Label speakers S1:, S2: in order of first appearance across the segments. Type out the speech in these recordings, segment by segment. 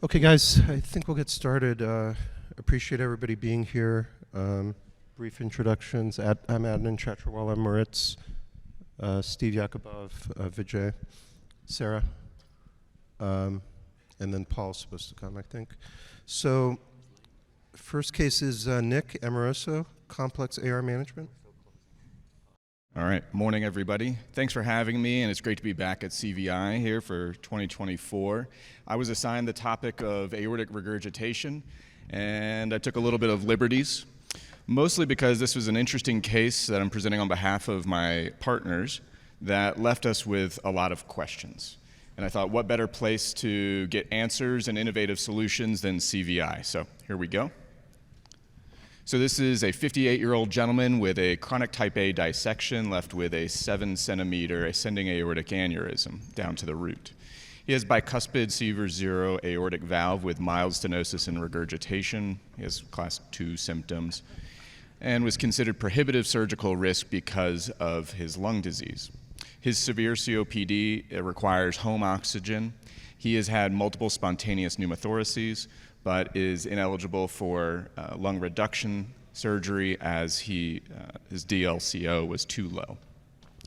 S1: Okay, guys, I think we'll get started. Appreciate everybody being here. Brief introductions. I'm Adnan, Chhatriwalla, Moritz, Steve Yakubov, Vijay, Sarah, and then Paul's supposed to come, I think. So, first case is Nick, Amoroso, Complex AR Management.
S2: All right, morning everybody. Thanks for having me, and it's great to be back at CVI here for 2024. I was assigned the topic of aortic regurgitation, and I took a little bit of liberties, mostly because this was an interesting case that I'm presenting on behalf of my partners that left us with a lot of questions. And I thought, what better place to get answers and innovative solutions than CVI? So here we go. So this is a 58-year-old gentleman with a chronic type A dissection left with a 7-centimeter ascending aortic aneurysm down to the root. He has bicuspid C/0 aortic valve with mild stenosis and regurgitation. He has class 2 symptoms and was considered prohibitive surgical risk because of his lung disease. His severe COPD requires home oxygen. He has had multiple spontaneous pneumothoraces, but is ineligible for lung reduction surgery as his DLCO was too low.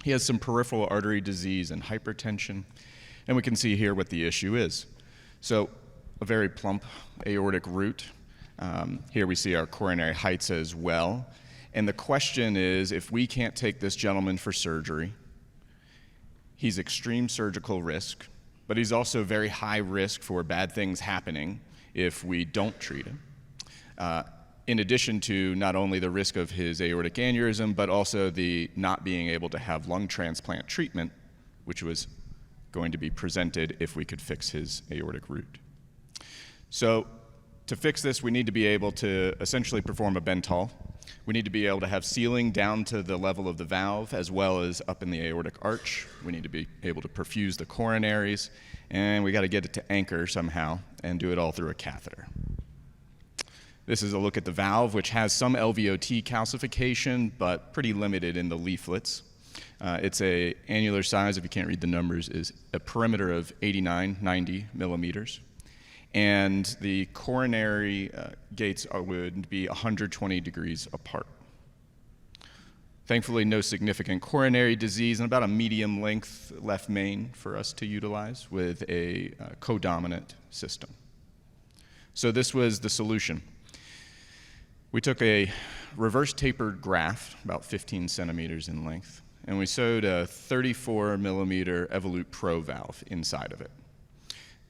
S2: He has some peripheral artery disease and hypertension, and we can see here what the issue is. So a very plump aortic root. Here we see our coronary heights as well. And the question is, if we can't take this gentleman for surgery, he's extreme surgical risk, but he's also very high risk for bad things happening if we don't treat him, in addition to not only the risk of his aortic aneurysm, but also the not being able to have lung transplant treatment, which was going to be presented if we could fix his aortic root. So to fix this, we need to be able to essentially perform a Bentall. We need to be able to have sealing down to the level of the valve as well as up in the aortic arch. We need to be able to perfuse the coronaries, and we got to get it to anchor somehow and do it all through a catheter. This is a look at the valve, which has some LVOT calcification, but pretty limited in the leaflets. It's a annular size, if you can't read the numbers, is a perimeter of 89, 90 millimeters. And the coronary gates would be 120 degrees apart. Thankfully, no significant coronary disease and about a medium length left main for us to utilize with a codominant system. So this was the solution. We took a reverse tapered graft, about 15 centimeters in length, and we sewed a 34 millimeter Evolute Pro valve inside of it.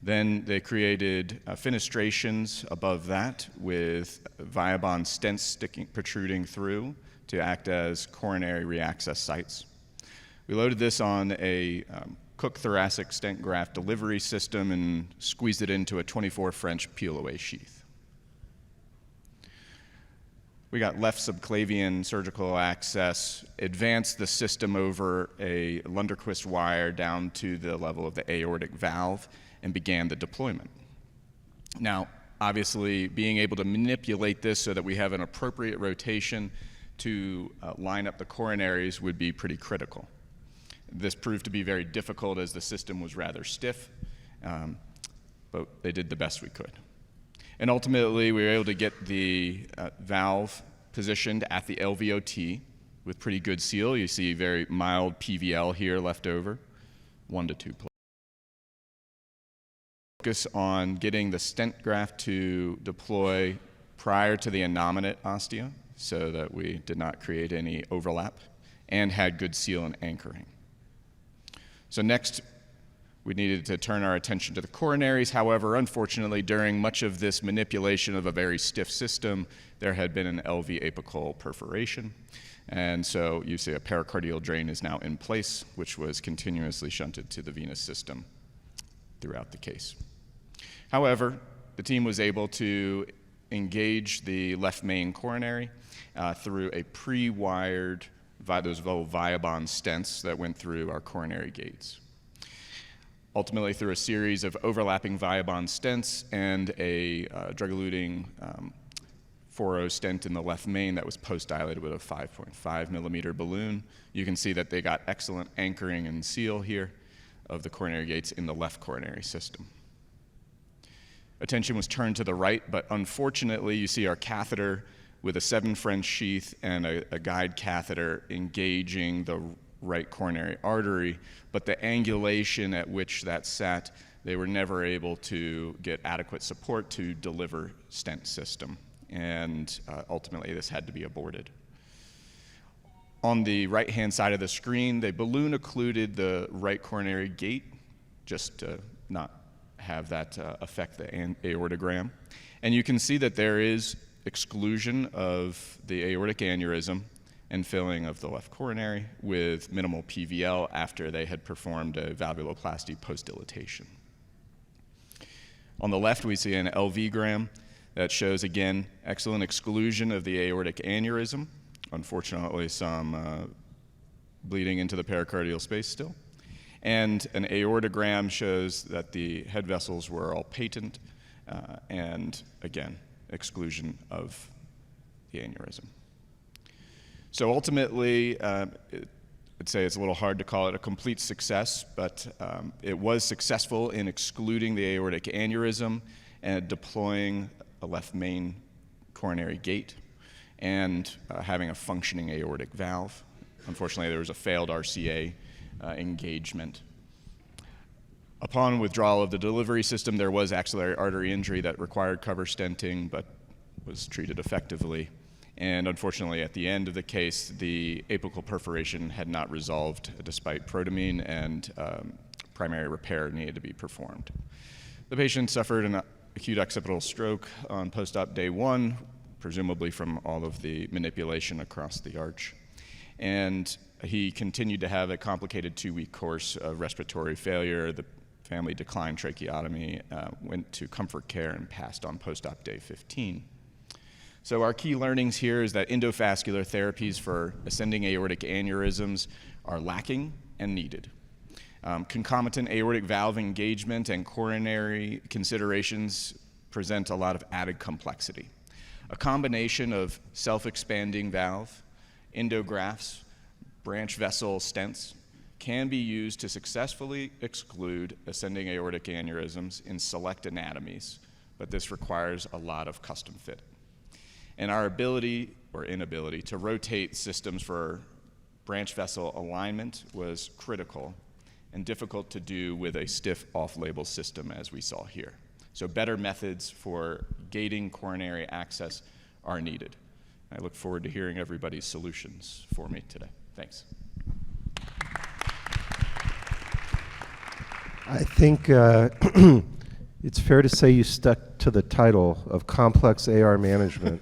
S2: Then they created fenestrations above that with Viabond stents protruding through to act as coronary reaccess sites. We loaded this on a Cook thoracic stent graft delivery system and squeezed it into a 24 French peel-away sheath. We got left subclavian surgical access, advanced the system over a Lunderquist wire down to the level of the aortic valve, and began the deployment. Now, obviously, being able to manipulate this so that we have an appropriate rotation to line up the coronaries would be pretty critical. This proved to be very difficult as the system was rather stiff, but they did the best we could. And ultimately, we were able to get the valve positioned at the LVOT with pretty good seal. You see very mild PVL here left over, 1 to 2 plus. Focus on getting the stent graft to deploy prior to the innominate ostia so that we did not create any overlap and had good seal and anchoring. So next, we needed to turn our attention to the coronaries. However, unfortunately, during much of this manipulation of a very stiff system, there had been an LV apical perforation. And so you see a pericardial drain is now in place, which was continuously shunted to the venous system throughout the case. However, the team was able to engage the left main coronary through a pre-wired, those Viabond stents that went through our coronary gates. Ultimately, through a series of overlapping Viabond stents and a drug-eluting 4.0 stent in the left main that was post-dilated with a 5.5 millimeter balloon, you can see that they got excellent anchoring and seal here of the coronary gates in the left coronary system. attention was turned to the right, but unfortunately you see our catheter with a 7 French sheath and a guide catheter engaging the right coronary artery, but the angulation at which that sat, they were never able to get adequate support to deliver stent system, and ultimately this had to be aborted. On the right-hand side of the screen, they balloon occluded the right coronary gate just to not have that affect the aortogram. And you can see that there is exclusion of the aortic aneurysm and filling of the left coronary with minimal PVL after they had performed a valvuloplasty post-dilatation. On the left, we see an LV-gram that shows, again, excellent exclusion of the aortic aneurysm. Unfortunately, some bleeding into the pericardial space still. And an aortogram shows that the head vessels were all patent, and again, exclusion of the aneurysm. So ultimately, I'd say it's a little hard to call it a complete success, but it was successful in excluding the aortic aneurysm and deploying a left main coronary gate and having a functioning aortic valve. Unfortunately, there was a failed RCA engagement. Upon withdrawal of the delivery system, there was axillary artery injury that required cover stenting, but was treated effectively. And unfortunately, at the end of the case, the apical perforation had not resolved despite protamine, and primary repair needed to be performed. The patient suffered an acute occipital stroke on post-op day 1, presumably from all of the manipulation across the arch. And he continued to have a complicated 2-week course of respiratory failure. The family declined tracheotomy, went to comfort care, and passed on post-op day 15. So our key learnings here is that endovascular therapies for ascending aortic aneurysms are lacking and needed. Concomitant aortic valve engagement and coronary considerations present a lot of added complexity. A combination of self-expanding valve, endografts, branch vessel stents can be used to successfully exclude ascending aortic aneurysms in select anatomies, but this requires a lot of custom fit. And our ability or inability to rotate systems for branch vessel alignment was critical and difficult to do with a stiff off-label system as we saw here. So better methods for gating coronary access are needed. I look forward to hearing everybody's solutions for me today. Thanks.
S1: I think it's fair to say you stuck to the title of complex AR management.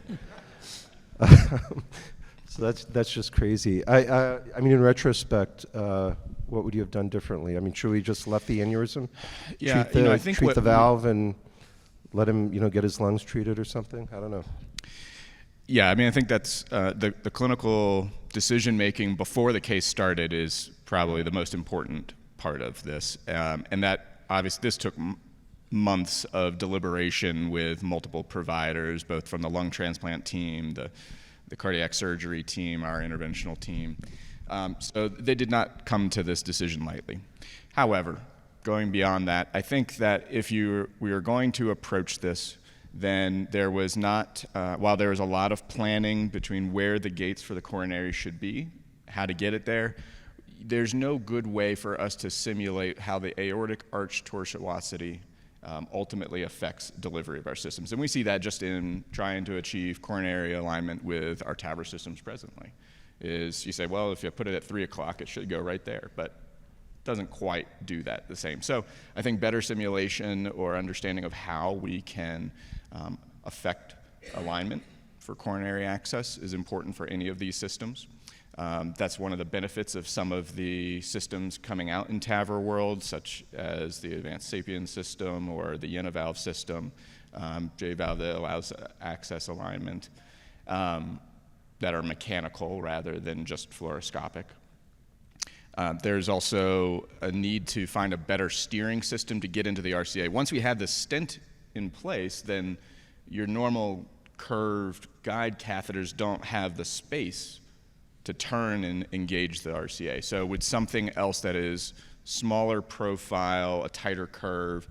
S1: So that's just crazy. I mean, in retrospect, what would you have done differently? I mean, should we just left the aneurysm?
S2: Yeah,
S1: treat the valve and let him, get his lungs treated or something? I don't know.
S2: Yeah, I mean, I think that's the clinical decision-making before the case started is probably the most important part of this. And that, obviously, this took months of deliberation with multiple providers, both from the lung transplant team, the cardiac surgery team, our interventional team. So they did not come to this decision lightly. However, going beyond that, I think that if we are going to approach this, then there was not, while there was a lot of planning between where the gates for the coronary should be, how to get it there, there's no good way for us to simulate how the aortic arch tortuosity ultimately affects delivery of our systems. And we see that just in trying to achieve coronary alignment with our TAVR systems presently. Is you say, well, if you put it at 3 o'clock, it should go right there, but it doesn't quite do that the same. So I think better simulation or understanding of how we can affect alignment for coronary access is important for any of these systems. That's one of the benefits of some of the systems coming out in TAVR world, such as the Advanced Sapien system or the Univalve system, J-valve that allows access alignment, that are mechanical rather than just fluoroscopic. There's also a need to find a better steering system to get into the RCA. Once we have the stent in place, then your normal curved guide catheters don't have the space to turn and engage the RCA. So with something else that is smaller profile, a tighter curve,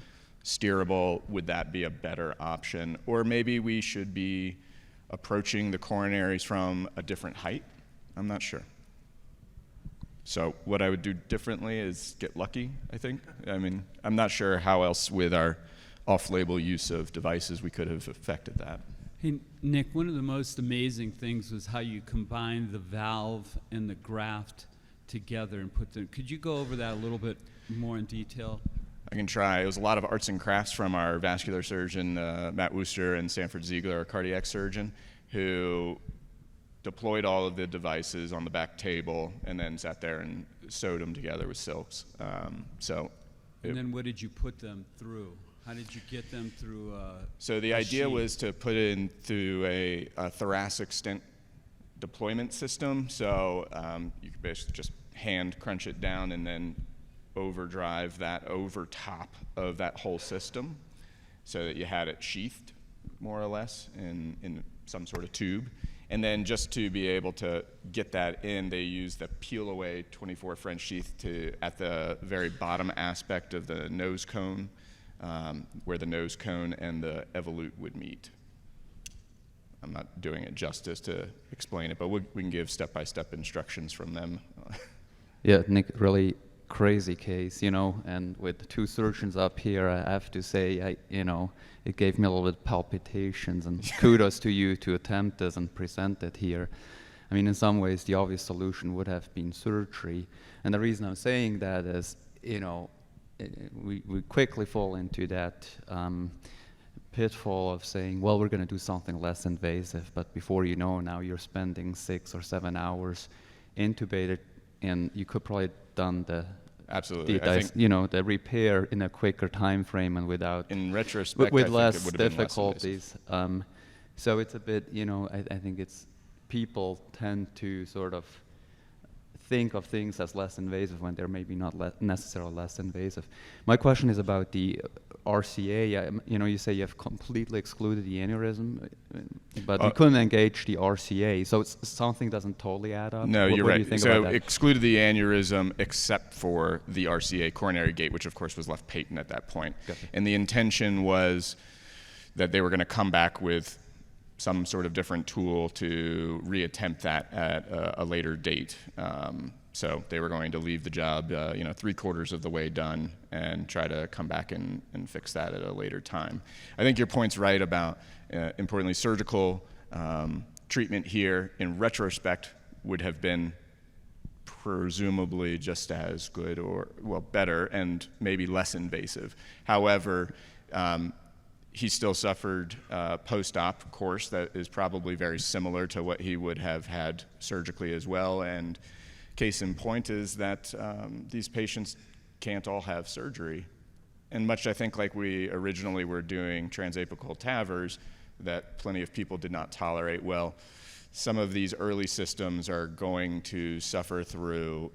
S2: steerable, would that be a better option? Or maybe we should be approaching the coronaries from a different height? I'm not sure. So what I would do differently is get lucky, I think. I mean, I'm not sure how else with our off-label use of devices we could have affected that.
S3: Hey, Nick, one of the most amazing things was how you combined the valve and the graft together and put them. Could you go over that a little bit more in detail?
S2: I can try. It was a lot of arts and crafts from our vascular surgeon, Matt Wooster, and Sanford Ziegler, our cardiac surgeon, who deployed all of the devices on the back table and then sat there and sewed them together with silks.
S3: And then what did you put them through? How did you get them through
S2: So the idea was to put it in through a thoracic stent deployment system. So you could basically just hand crunch it down and then overdrive that over top of that whole system so that you had it sheathed, more or less, in some sort of tube. And then just to be able to get that in, they used the peel-away 24 French sheath at the very bottom aspect of the nose cone, where the nose cone and the evolute would meet. I'm not doing it justice to explain it, but we can give step-by-step instructions from them.
S4: Yeah, Nick, really crazy case, and with the two surgeons up here, I have to say, it gave me a little bit palpitations, and kudos to you to attempt this and present it here. I mean, in some ways, the obvious solution would have been surgery, and the reason I'm saying that is, we quickly fall into that pitfall of saying, well, we're going to do something less invasive, but before you know, now you're spending 6 or 7 hours intubated, and you could probably done the
S2: absolutely
S4: the repair in a quicker time frame and without
S2: in retrospect
S4: with
S2: I
S4: less
S2: think it would have been
S4: difficulties. So it's a bit, I think it's people tend to sort of think of things as less invasive when they're maybe not necessarily less invasive. My question is about the RCA. You say you have completely excluded the aneurysm, but you couldn't engage the RCA. So something doesn't totally add up.
S2: No, you're right.
S4: Do you think
S2: So
S4: about that?
S2: excluded the aneurysm except for the RCA coronary gate, which of course was left patent at that point.
S4: Gotcha.
S2: And the intention was that they were going to come back with some sort of different tool to reattempt that at a later date. So they were going to leave the job, 3/4 of the way done and try to come back and fix that at a later time. I think your point's right about, importantly, surgical treatment here in retrospect would have been presumably just as good or, well, better and maybe less invasive. However, he still suffered post-op course that is probably very similar to what he would have had surgically as well. And case in point is that these patients can't all have surgery. And much, I think, like we originally were doing transapical TAVRs that plenty of people did not tolerate well, some of these early systems are going to suffer through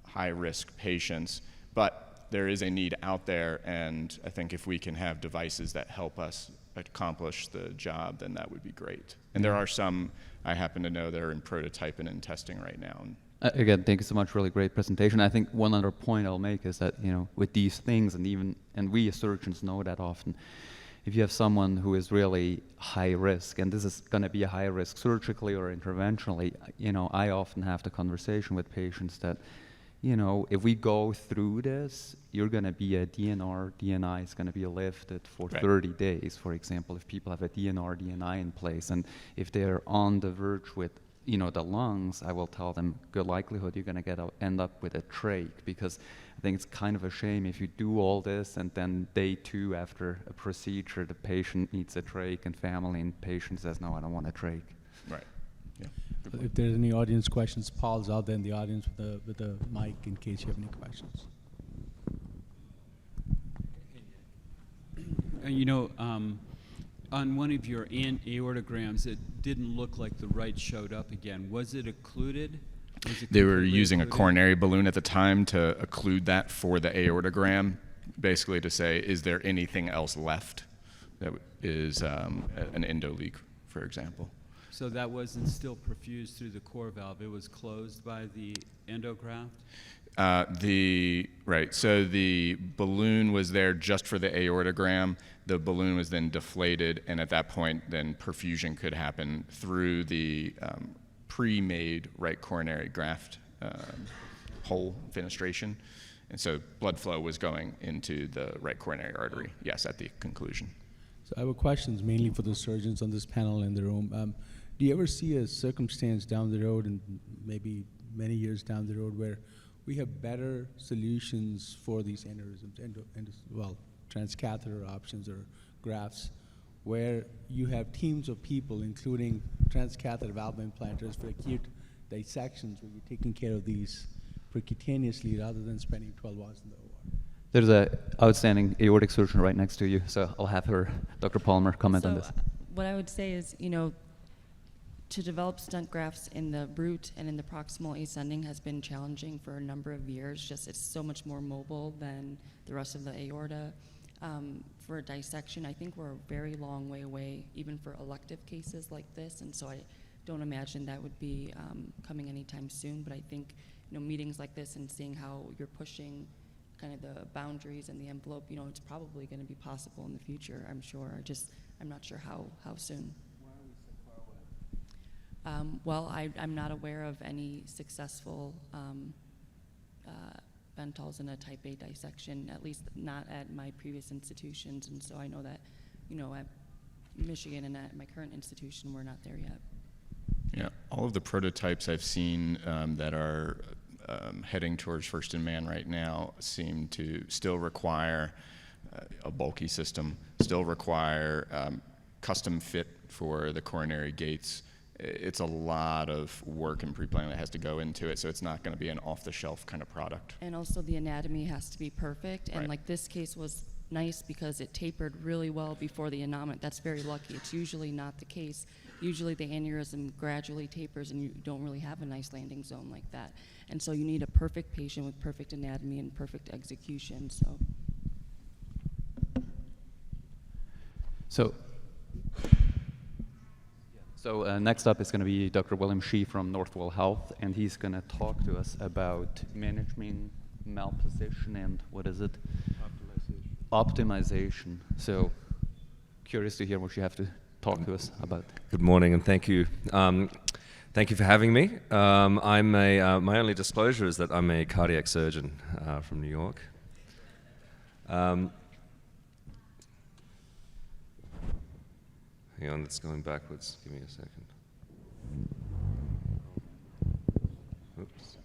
S2: high-risk patients. But there is a need out there, and I think if we can have devices that help us accomplish the job, then that would be great. And there are some, I happen to know, that are in prototype and in testing right now.
S4: Again, thank you so much. Really great presentation. I think one other point I'll make is that, with these things, and we as surgeons know that often, if you have someone who is really high risk, and this is going to be a high risk surgically or interventionally, I often have the conversation with patients that, if we go through this, you're going to be a DNI is going to be lifted for 30 days, for example, if people have a DNI in place. And if they're on the verge with, the lungs, I will tell them, good likelihood you're going to end up with a trach, because I think it's kind of a shame if you do all this and then day 2 after a procedure, the patient needs a trach and family and patient says, no, I don't want a trach.
S2: Right. Yeah.
S5: If there's any audience questions, Paul's out there in the audience with the mic in case you have any questions.
S3: On one of your aortograms, it didn't look like the right showed up again. Was it occluded?
S2: They were using a coronary balloon at the time to occlude that for the aortogram, basically to say, is there anything else left that is an endoleak, for example.
S3: So that wasn't still perfused through the core valve. It was closed by the endograft?
S2: So the balloon was there just for the aortogram. The balloon was then deflated, and at that point, then perfusion could happen through the pre-made right coronary graft hole fenestration. And so blood flow was going into the right coronary artery, yes, at the conclusion.
S5: So I have questions mainly for the surgeons on this panel in the room. Do you ever see a circumstance down the road, and maybe many years down the road, where we have better solutions for these aneurysms, transcatheter options or grafts, where you have teams of people, including transcatheter valve implanters for acute dissections, where you're taking care of these percutaneously rather than spending 12 hours in the OR?
S4: There's an outstanding aortic surgeon right next to you, so I'll have her, Dr. Palmer, comment on this.
S6: What I would say is, to develop stent grafts in the root and in the proximal ascending has been challenging for a number of years. Just it's so much more mobile than the rest of the aorta. For a dissection, I think we're a very long way away, even for elective cases like this, and so I don't imagine that would be coming anytime soon. But I think meetings like this and seeing how you're pushing kind of the boundaries and the envelope, it's probably going to be possible in the future, I'm sure. I'm not sure how soon. Well, I'm not aware of any successful Bentals in a type A dissection, at least not at my previous institutions. And so I know that, at Michigan and at my current institution, we're not there yet.
S2: Yeah, all of the prototypes I've seen that are heading towards first in man right now seem to still require a bulky system, still require custom fit for the coronary gates. It's a lot of work and pre-planning that has to go into it, so it's not going to be an off-the-shelf kind of product.
S6: And also the anatomy has to be perfect, and like this case was nice because it tapered really well before the annulment. That's very lucky. It's usually not the case. Usually the aneurysm gradually tapers and you don't really have a nice landing zone like that. And so you need a perfect patient with perfect anatomy and perfect execution.
S4: So next up is going to be Dr. William Shee from Northwell Health, and he's going to talk to us about managing malposition and what is it? Optimization. So curious to hear what you have to talk to us about.
S7: Good morning, and thank you. Thank you for having me. My only disclosure is that I'm a cardiac surgeon from New York. Hang on, it's going backwards. Give me a second. Oops.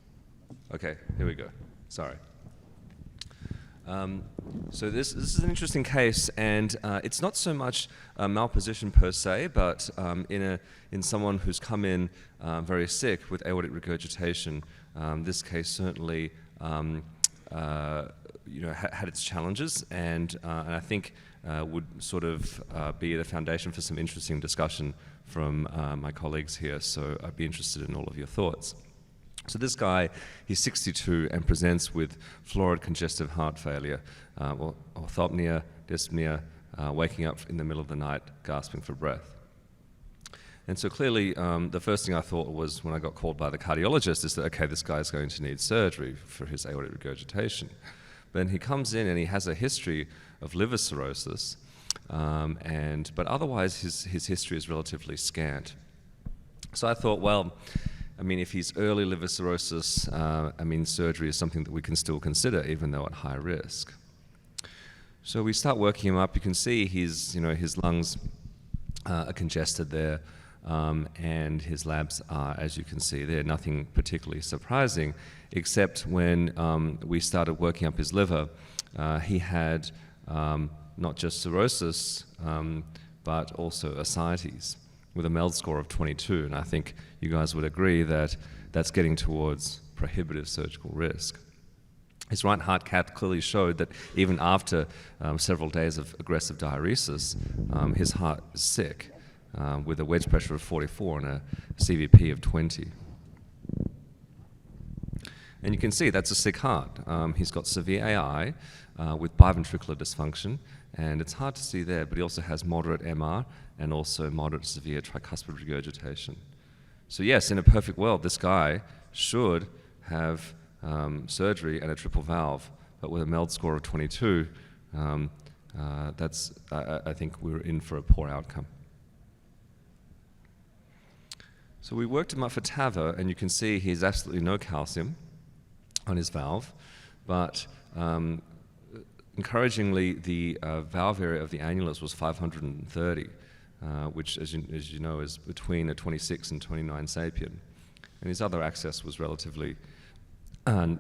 S7: Okay, here we go. Sorry. So this is an interesting case, and it's not so much malposition per se, but in someone who's come in very sick with aortic regurgitation. This case certainly had its challenges, and I think would sort of be the foundation for some interesting discussion from my colleagues here. So I'd be interested in all of your thoughts. So this guy, he's 62 and presents with florid congestive heart failure, orthopnea, dyspnea, waking up in the middle of the night, gasping for breath. And so clearly, the first thing I thought was when I got called by the cardiologist is that, okay, this guy's going to need surgery for his aortic regurgitation. But then he comes in and he has a history of liver cirrhosis, but otherwise his history is relatively scant. So I thought, well, if he's early liver cirrhosis, surgery is something that we can still consider, even though at high risk. So we start working him up. You can see his lungs are congested there, and his labs are, as you can see there, nothing particularly surprising, except when we started working up his liver, he had not just cirrhosis, but also ascites, with a MELD score of 22, and I think you guys would agree that that's getting towards prohibitive surgical risk. His right heart cath clearly showed that even after several days of aggressive diuresis, his heart is sick, with a wedge pressure of 44 and a CVP of 20. And you can see that's a sick heart. He's got severe AI with biventricular dysfunction, and it's hard to see there, but he also has moderate MR and also moderate severe tricuspid regurgitation. So yes, in a perfect world, this guy should have surgery and a triple valve, but with a MELD score of 22, I think we're in for a poor outcome. So we worked him up for TAVR, and you can see he has absolutely no calcium on his valve, but encouragingly, the valve area of the annulus was 530, which, as you know, is between a 26 and 29 sapien. And his other access was relatively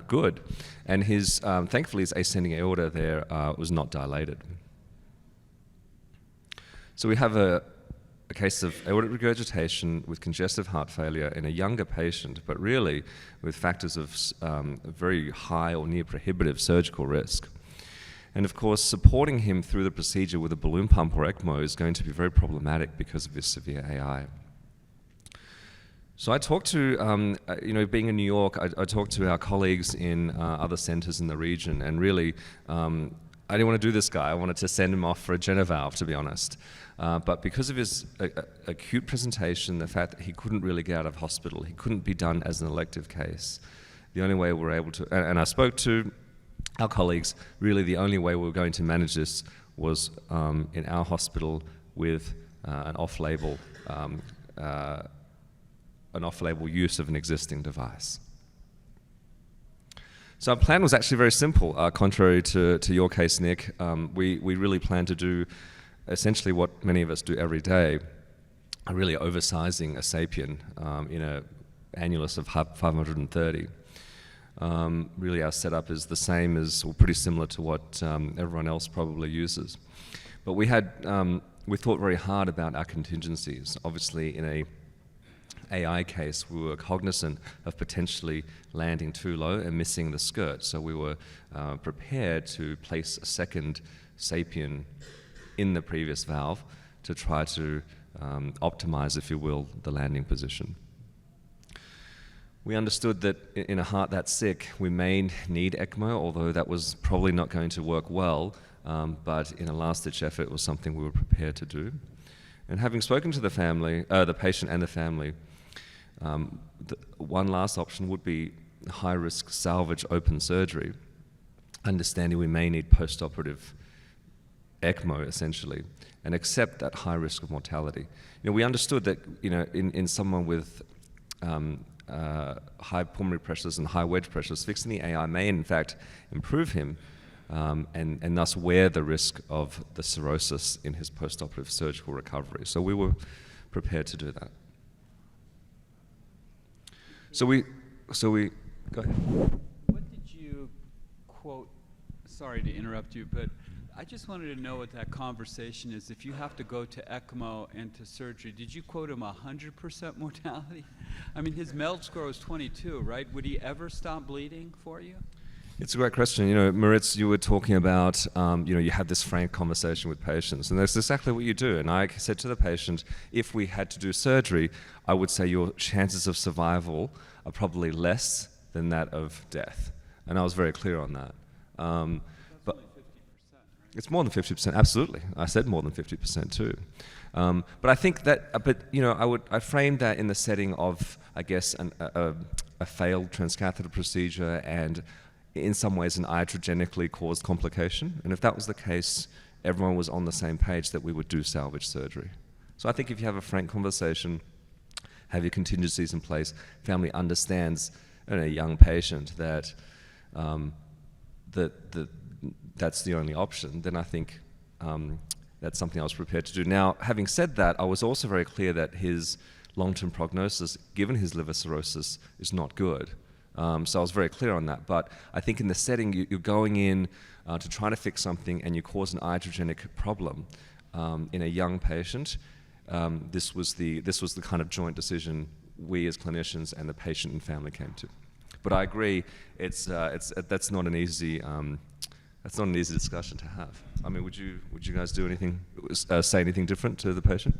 S7: good. And his, thankfully, his ascending aorta there was not dilated. So we have a case of aortic regurgitation with congestive heart failure in a younger patient, but really with factors of very high or near prohibitive surgical risk. And of course, supporting him through the procedure with a balloon pump or ECMO is going to be very problematic because of his severe AI. So I talked to, being in New York, I talked to our colleagues in other centers in the region, and really, I didn't want to do this guy. I wanted to send him off for a Généreux, to be honest. But because of his acute presentation, the fact that he couldn't really get out of hospital, he couldn't be done as an elective case, the only way we were able to, and I spoke to our colleagues, really the only way we were going to manage this was in our hospital with an off-label use of an existing device. So our plan was actually very simple, contrary to your case, Nick. We really planned to do essentially what many of us do every day, really oversizing a sapien in an annulus of 530. Really our setup is the same as, or pretty similar to what everyone else probably uses. But we thought very hard about our contingencies. Obviously in a AI case, we were cognizant of potentially landing too low and missing the skirt. So we were prepared to place a second sapien in the previous valve to try to optimize, if you will, the landing position. We understood that in a heart that sick, we may need ECMO, although that was probably not going to work well, but in a last-ditch effort, it was something we were prepared to do. And having spoken to the family, the patient and the family, one last option would be high-risk salvage open surgery, understanding we may need post-operative ECMO, essentially, and accept that high risk of mortality. We understood that, in someone with high pulmonary pressures and high wedge pressures, fixing the AI may, in fact, improve him and thus wear the risk of the cirrhosis in his post-operative surgical recovery. So we were prepared to do that. So we go ahead.
S3: What did you quote? Sorry to interrupt you, but I just wanted to know what that conversation is. If you have to go to ECMO and to surgery, did you quote him 100% mortality? I mean, his MELD score was 22, right? Would he ever stop bleeding for you?
S7: It's a great question. Moritz, you were talking about, you had this frank conversation with patients, and that's exactly what you do. And I said to the patient, if we had to do surgery, I would say your chances of survival are probably less than that of death. And I was very clear on that. But it's more than 50%, absolutely. I said more than 50% too. But I think that, I framed that in the setting of, I guess, a failed transcatheter procedure and in some ways an iatrogenically caused complication. And if that was the case, everyone was on the same page that we would do salvage surgery. So I think if you have a frank conversation, have your contingencies in place, family understands in a young patient that that's the only option, then I think that's something I was prepared to do. Now, having said that, I was also very clear that his long-term prognosis, given his liver cirrhosis, is not good. So I was very clear on that. But I think in the setting, you're going in to try to fix something and you cause an iatrogenic problem in a young patient. This was the kind of joint decision we as clinicians and the patient and family came to. But I agree, that's not an easy discussion to have. I mean, would you guys do anything, say anything different to the patient?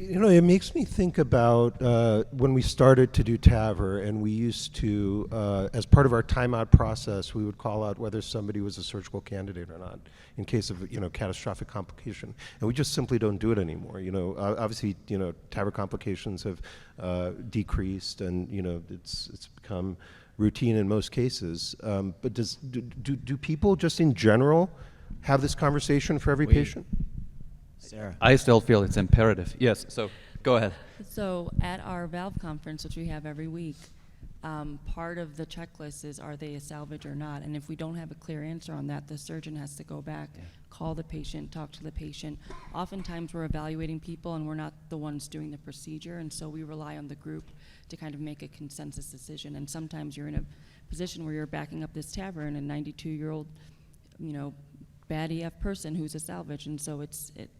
S1: It makes me think about when we started to do TAVR, and we used to, as part of our timeout process, we would call out whether somebody was a surgical candidate or not in case of catastrophic complication, and we just simply don't do it anymore. Obviously, TAVR complications have decreased, and it's become routine in most cases. But do people just in general have this conversation for every patient?
S8: Sarah.
S4: I still feel it's imperative. Yes, so go ahead.
S6: So at our valve conference, which we have every week, part of the checklist is, are they a salvage or not? And if we don't have a clear answer on that, the surgeon has to go back, call the patient, talk to the patient. Oftentimes we're evaluating people and we're not the ones doing the procedure, and so we rely on the group to kind of make a consensus decision. And sometimes you're in a position where you're backing up this TAVR and a 92-year-old, bad EF person who's a salvage, and so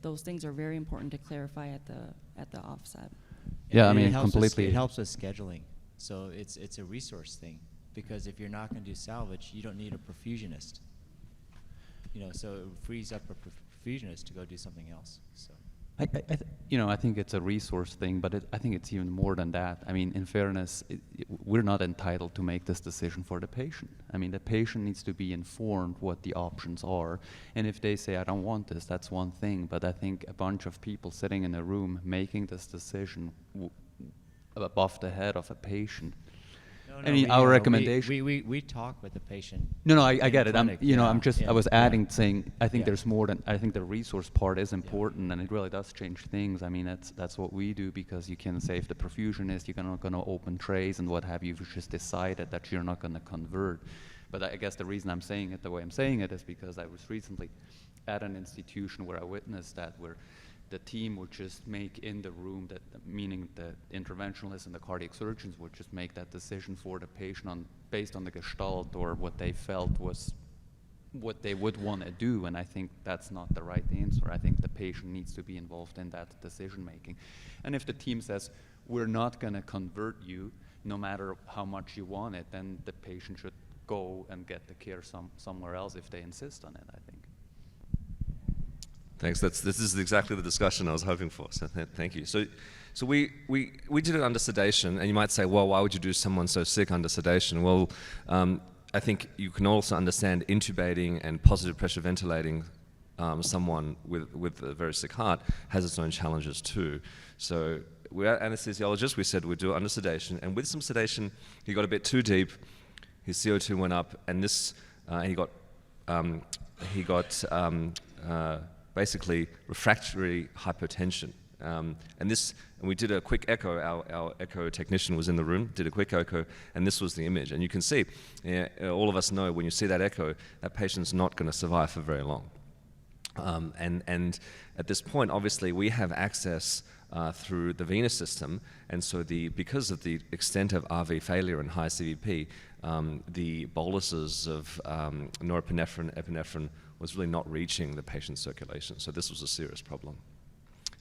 S6: those things are very important to clarify at the offset.
S4: Yeah,
S8: And
S4: I mean,
S8: it helps
S4: completely.
S8: It helps with scheduling. So it's a resource thing, because if you're not going to do salvage, you don't need a perfusionist. So it frees up a perfusionist to go do something else. So.
S4: I think it's a resource thing, but I think it's even more than that. I mean, in fairness, we're not entitled to make this decision for the patient. I mean, the patient needs to be informed what the options are, and if they say, I don't want this, that's one thing, but I think a bunch of people sitting in a room making this decision above the head of a patient.
S8: No,
S4: I mean, our recommendation.
S8: We talk with the patient.
S4: No, I get it. I was adding, saying, I think
S8: Yeah.
S4: there's more than, I think the resource part is important, and it really does change things. I mean, that's what we do, because you can say if the perfusionist, you're not going to open trays and what have you, you've just decided that you're not going to convert. But I guess the reason I'm saying it the way I'm saying it is because I was recently at an institution where I witnessed that, where the team would just make in the room, meaning the interventionalists and the cardiac surgeons would just make that decision for the patient based on the gestalt or what they felt was what they would want to do, and I think that's not the right answer. I think the patient needs to be involved in that decision making. And if the team says, we're not going to convert you no matter how much you want it, then the patient should go and get the care somewhere else if they insist on it, I think.
S7: Thanks. This is exactly the discussion I was hoping for. So thank you. So we did it under sedation, and you might say, well, why would you do someone so sick under sedation? Well, I think you can also understand intubating and positive pressure ventilating someone with a very sick heart has its own challenges too. So we're anesthesiologists. We said we'd do it under sedation, and with some sedation, he got a bit too deep. His CO2 went up, and he got basically refractory hypotension. And we did a quick echo. Our echo technician was in the room, did a quick echo, and this was the image. And you can see, all of us know when you see that echo, that patient's not going to survive for very long. And at this point, obviously, we have access through the venous system, and so because of the extent of RV failure and high CVP, the boluses of norepinephrine, epinephrine was really not reaching the patient's circulation. So this was a serious problem.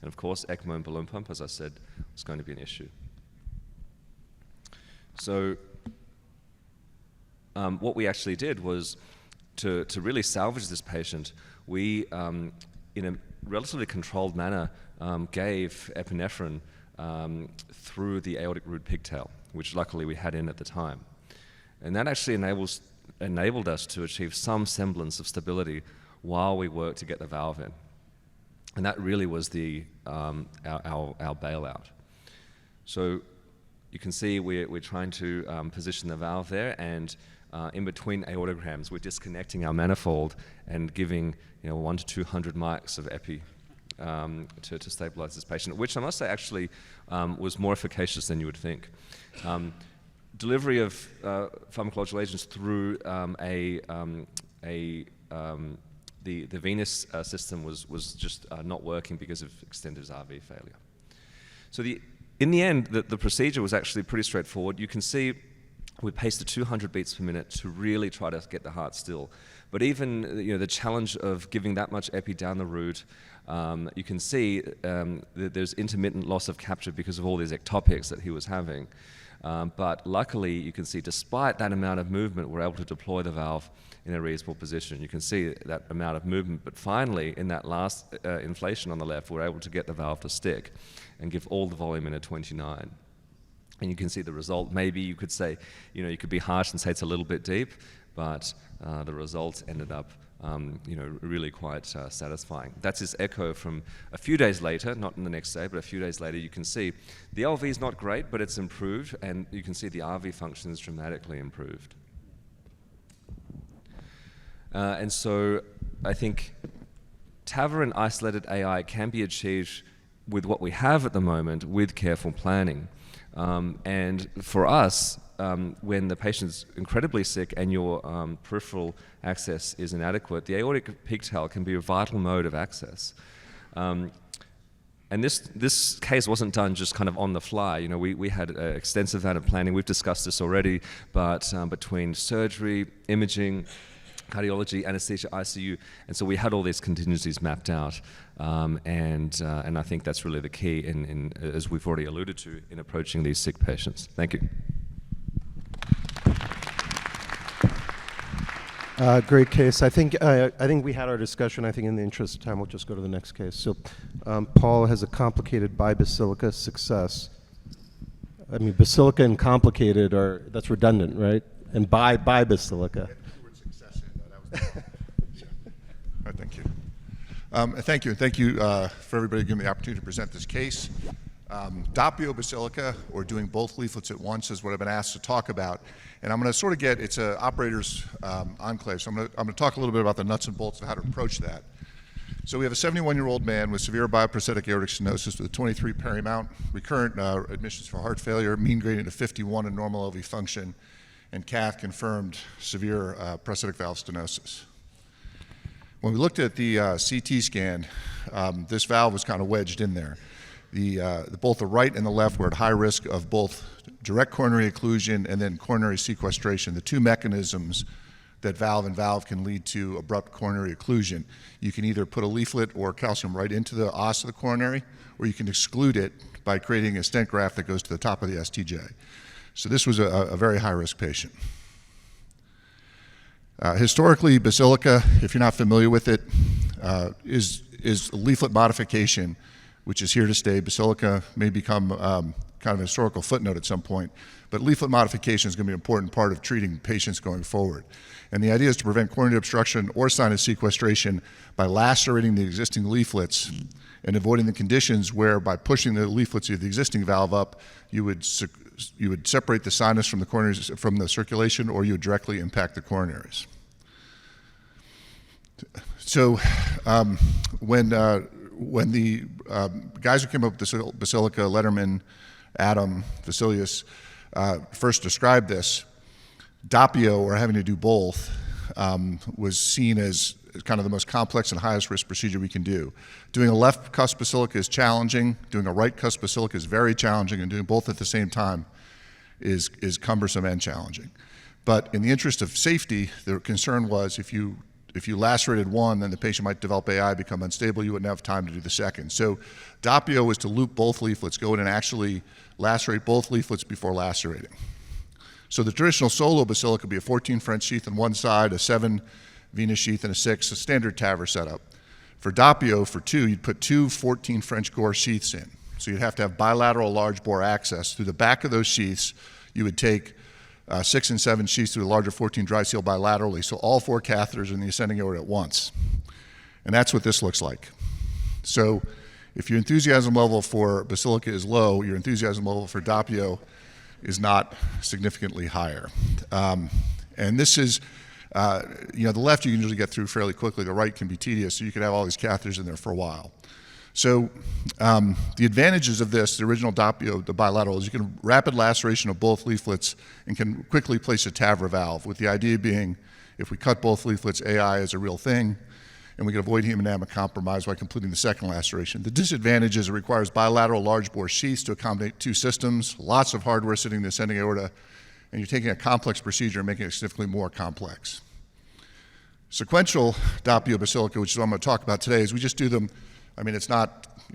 S7: And of course, ECMO and balloon pump, as I said, was going to be an issue. So what we actually did was to really salvage this patient, we, in a relatively controlled manner, gave epinephrine through the aortic root pigtail, which luckily we had in at the time. And that actually enabled us to achieve some semblance of stability while we worked to get the valve in. And that really was our bailout. So you can see we're trying to position the valve there, and in between aortograms, we're disconnecting our manifold and giving 100 to 200 mics of epi to stabilize this patient, which I must say actually was more efficacious than you would think. Delivery of pharmacological agents through the venous system was just not working because of extended RV failure. So in the end, the procedure was actually pretty straightforward. You can see we paced at 200 beats per minute to really try to get the heart still. But even the challenge of giving that much epi down the root, you can see that there's intermittent loss of capture because of all these ectopics that he was having. But luckily, you can see despite that amount of movement, we're able to deploy the valve in a reasonable position. You can see that amount of movement, but finally, in that last inflation on the left, we're able to get the valve to stick and give all the volume in at 29. And you can see the result. Maybe you could say, you could be harsh and say it's a little bit deep, but the result ended up really quite satisfying. That's his echo from a few days later, not in the next day, but a few days later. You can see the LV is not great, but it's improved, and you can see the RV function is dramatically improved. And so I think TAVR and isolated AI can be achieved with what we have at the moment with careful planning. And for us, when the patient's incredibly sick and your peripheral access is inadequate, the aortic pigtail can be a vital mode of access. And this case wasn't done just kind of on the fly. We had extensive amount of planning. We've discussed this already, but between surgery, imaging, cardiology, anesthesia, ICU, and so we had all these contingencies mapped out, and I think that's really the key in as we've already alluded to, in approaching these sick patients. Thank you.
S1: Great case. I think we had our discussion. I think in the interest of time, we'll just go to the next case. So Paul has a complicated Bi-Basilica success. I mean, basilica and complicated that's redundant, right? And Bi-Basilica.
S9: Thank you. Thank you for everybody giving me the opportunity to present this case. Doppio basilica, or doing both leaflets at once, is what I've been asked to talk about. And I'm going to sort of it's an operator's enclave, so I'm going to talk a little bit about the nuts and bolts of how to approach that. So we have a 71-year-old man with severe bioprosthetic aortic stenosis with a 23 perimount, recurrent admissions for heart failure, mean gradient of 51 and normal LV function, and cath confirmed severe prosthetic valve stenosis. When we looked at the CT scan, this valve was kind of wedged in there. Both the right and the left were at high risk of both direct coronary occlusion and then coronary sequestration, the two mechanisms that valve and valve can lead to abrupt coronary occlusion. You can either put a leaflet or calcium right into the os of the coronary, or you can exclude it by creating a stent graft that goes to the top of the STJ. So this was a very high-risk patient. Historically, basilica, if you're not familiar with it, is leaflet modification, which is here to stay. Basilica may become kind of a historical footnote at some point, but leaflet modification is going to be an important part of treating patients going forward. And the idea is to prevent coronary obstruction or sinus sequestration by lacerating the existing leaflets and avoiding the conditions where, by pushing the leaflets of the existing valve up, you would separate the sinus from the coronaries, from the circulation, or you would directly impact the coronaries. So when the guys who came up with Basilica, Letterman, Adam, Vasilius, first described this, Doppio, or having to do both, was seen as kind of the most complex and highest risk procedure we can do. Doing a left cusp basilica is challenging, doing a right cusp basilica is very challenging, and doing both at the same time is cumbersome and challenging. But in the interest of safety, the concern was if you lacerated one, then the patient might develop AI, become unstable, you wouldn't have time to do the second. So Doppio was to loop both leaflets, go in and actually lacerate both leaflets before lacerating. So the traditional solo basilica would be a 14 French sheath on one side, a 7 venous sheath, and a 6, a standard TAVR setup. For Doppio, for 2, you'd put 2 14 French Gore sheaths in. So you'd have to have bilateral large bore access. Through the back of those sheaths, you would take 6 and 7 sheaths through the larger 14 dry seal bilaterally, so all 4 catheters in the ascending aorta at once. And that's what this looks like. So if your enthusiasm level for basilica is low, your enthusiasm level for Doppio is not significantly higher. And this is, the left you can usually get through fairly quickly. The right can be tedious, so you can have all these catheters in there for a while. So the advantages of this, the original Doppio, the bilateral, is you can rapid laceration of both leaflets and can quickly place a TAVR valve, with the idea being if we cut both leaflets, AI is a real thing, and we can avoid hemodynamic compromise by completing the second laceration. The disadvantage is it requires bilateral large bore sheaths to accommodate 2 systems, lots of hardware sitting in the ascending aorta, and you're taking a complex procedure and making it significantly more complex. Sequential Doppio basilica, which is what I'm going to talk about today, is we just do them, we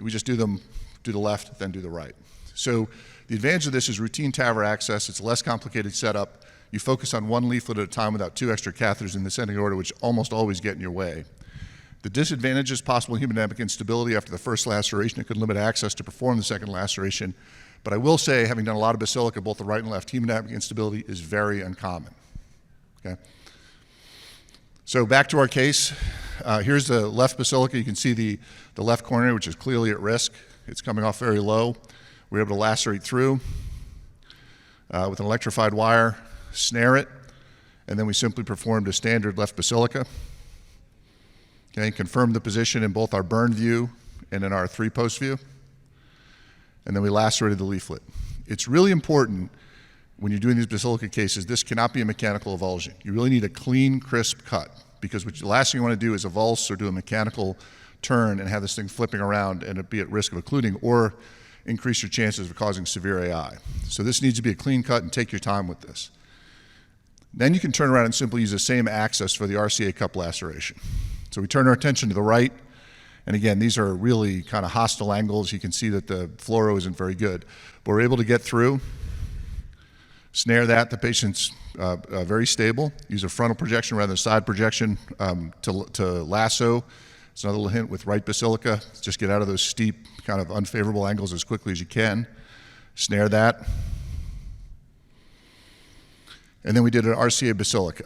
S9: just do them, do the left, then do the right. So the advantage of this is routine TAVR access. It's a less complicated setup. You focus on one leaflet at a time without 2 extra catheters in the ascending aorta, which almost always get in your way. The disadvantage is possible hemodynamic instability after the first laceration. It could limit access to perform the second laceration. But I will say, having done a lot of basilica, both the right and left, hemodynamic instability is very uncommon. Okay? So back to our case. Here's the left basilica. You can see the left coronary, which is clearly at risk. It's coming off very low. We're able to lacerate through with an electrified wire, snare it, and then we simply performed a standard left basilica. Okay, confirmed the position in both our burn view and in our 3-post view. And then we lacerated the leaflet. It's really important when you're doing these basilica cases, this cannot be a mechanical avulsion. You really need a clean, crisp cut, because the last thing you want to do is avulse or do a mechanical turn and have this thing flipping around and it be at risk of occluding or increase your chances of causing severe AI. So this needs to be a clean cut, and take your time with this. Then you can turn around and simply use the same access for the RCA cup laceration. So we turn our attention to the right, and again, these are really kind of hostile angles. You can see that the fluoro isn't very good, but we're able to get through, snare that. The patient's very stable. Use a frontal projection rather than a side projection to lasso. It's another little hint with right basilica. Just get out of those steep, kind of unfavorable angles as quickly as you can. Snare that. And then we did an RCA basilica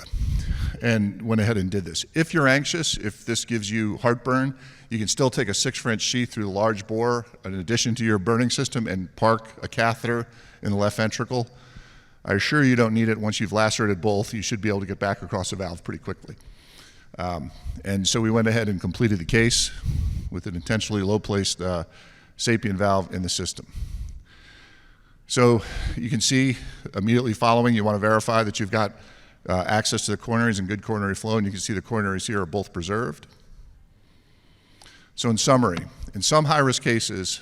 S9: and went ahead and did this. If you're anxious, if this gives you heartburn, you can still take a 6-inch sheath through the large bore in addition to your burning system and park a catheter in the left ventricle. I assure you don't need it. Once you've lacerated both, you should be able to get back across the valve pretty quickly. And so we went ahead and completed the case with an intentionally low-placed sapien valve in the system. So you can see immediately following, you want to verify that you've got access to the coronaries and good coronary flow, and you can see the coronaries here are both preserved. So in summary, in some high-risk cases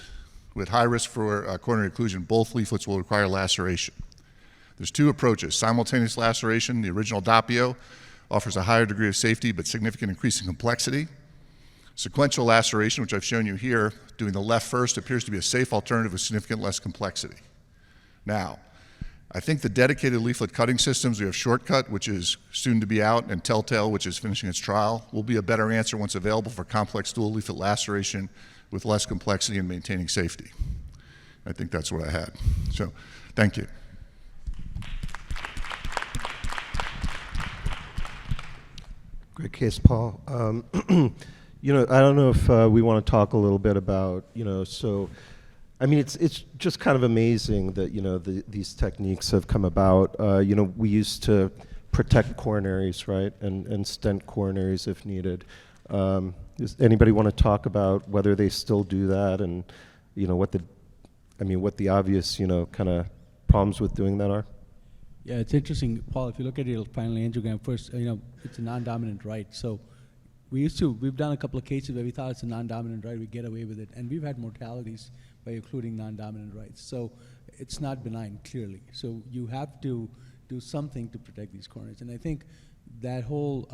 S9: with high risk for coronary occlusion, both leaflets will require laceration. There's 2 approaches. Simultaneous laceration, the original Doppio, offers a higher degree of safety but significant increase in complexity. Sequential laceration, which I've shown you here, doing the left first, appears to be a safe alternative with significant less complexity. Now, I think the dedicated leaflet cutting systems, we have Shortcut, which is soon to be out, and Telltale, which is finishing its trial, will be a better answer once available for complex dual leaflet laceration with less complexity and maintaining safety. I think that's what I had. So, thank you.
S1: Great case, Paul. You know, I don't know if we want to talk a little bit about, so, I mean, it's just kind of amazing that, these techniques have come about. We used to protect coronaries, right, and stent coronaries if needed. Does anybody want to talk about whether they still do that and, what the obvious, kind of problems with doing that are?
S5: Yeah, it's interesting, Paul. If you look at your final angiogram first, it's a non-dominant right. So we've done a couple of cases where we thought it's a non-dominant right, we get away with it, and we've had mortalities by occluding non-dominant rights. So it's not benign, clearly. So you have to do something to protect these coronaries. And I think that whole,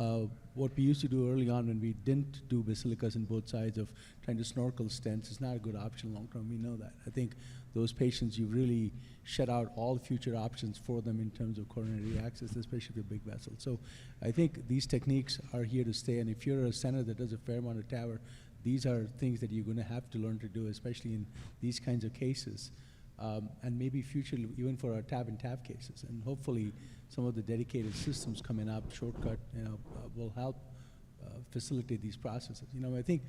S5: what we used to do early on when we didn't do basilicas in both sides of trying to snorkel stents is not a good option long term. We know that. I think those patients, you really shut out all future options for them in terms of coronary access, especially for big vessels. So I think these techniques are here to stay, and if you're a center that does a fair amount of TAVR, these are things that you're going to have to learn to do, especially in these kinds of cases, and maybe future even for our TAV and TAV cases. And hopefully some of the dedicated systems coming up, Shortcut, will help facilitate these processes. I think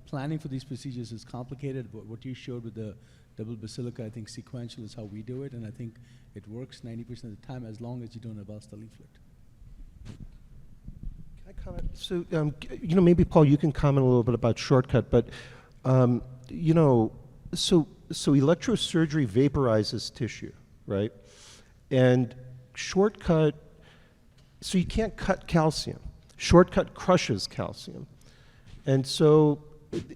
S5: planning for these procedures is complicated, but what you showed with the double basilica, I think sequential is how we do it, and I think it works 90% of the time as long as you don't avulse the leaflet.
S1: Can I comment? So, maybe Paul, you can comment a little bit about Shortcut, but, so electrosurgery vaporizes tissue, right? And Shortcut, so you can't cut calcium. Shortcut crushes calcium. And so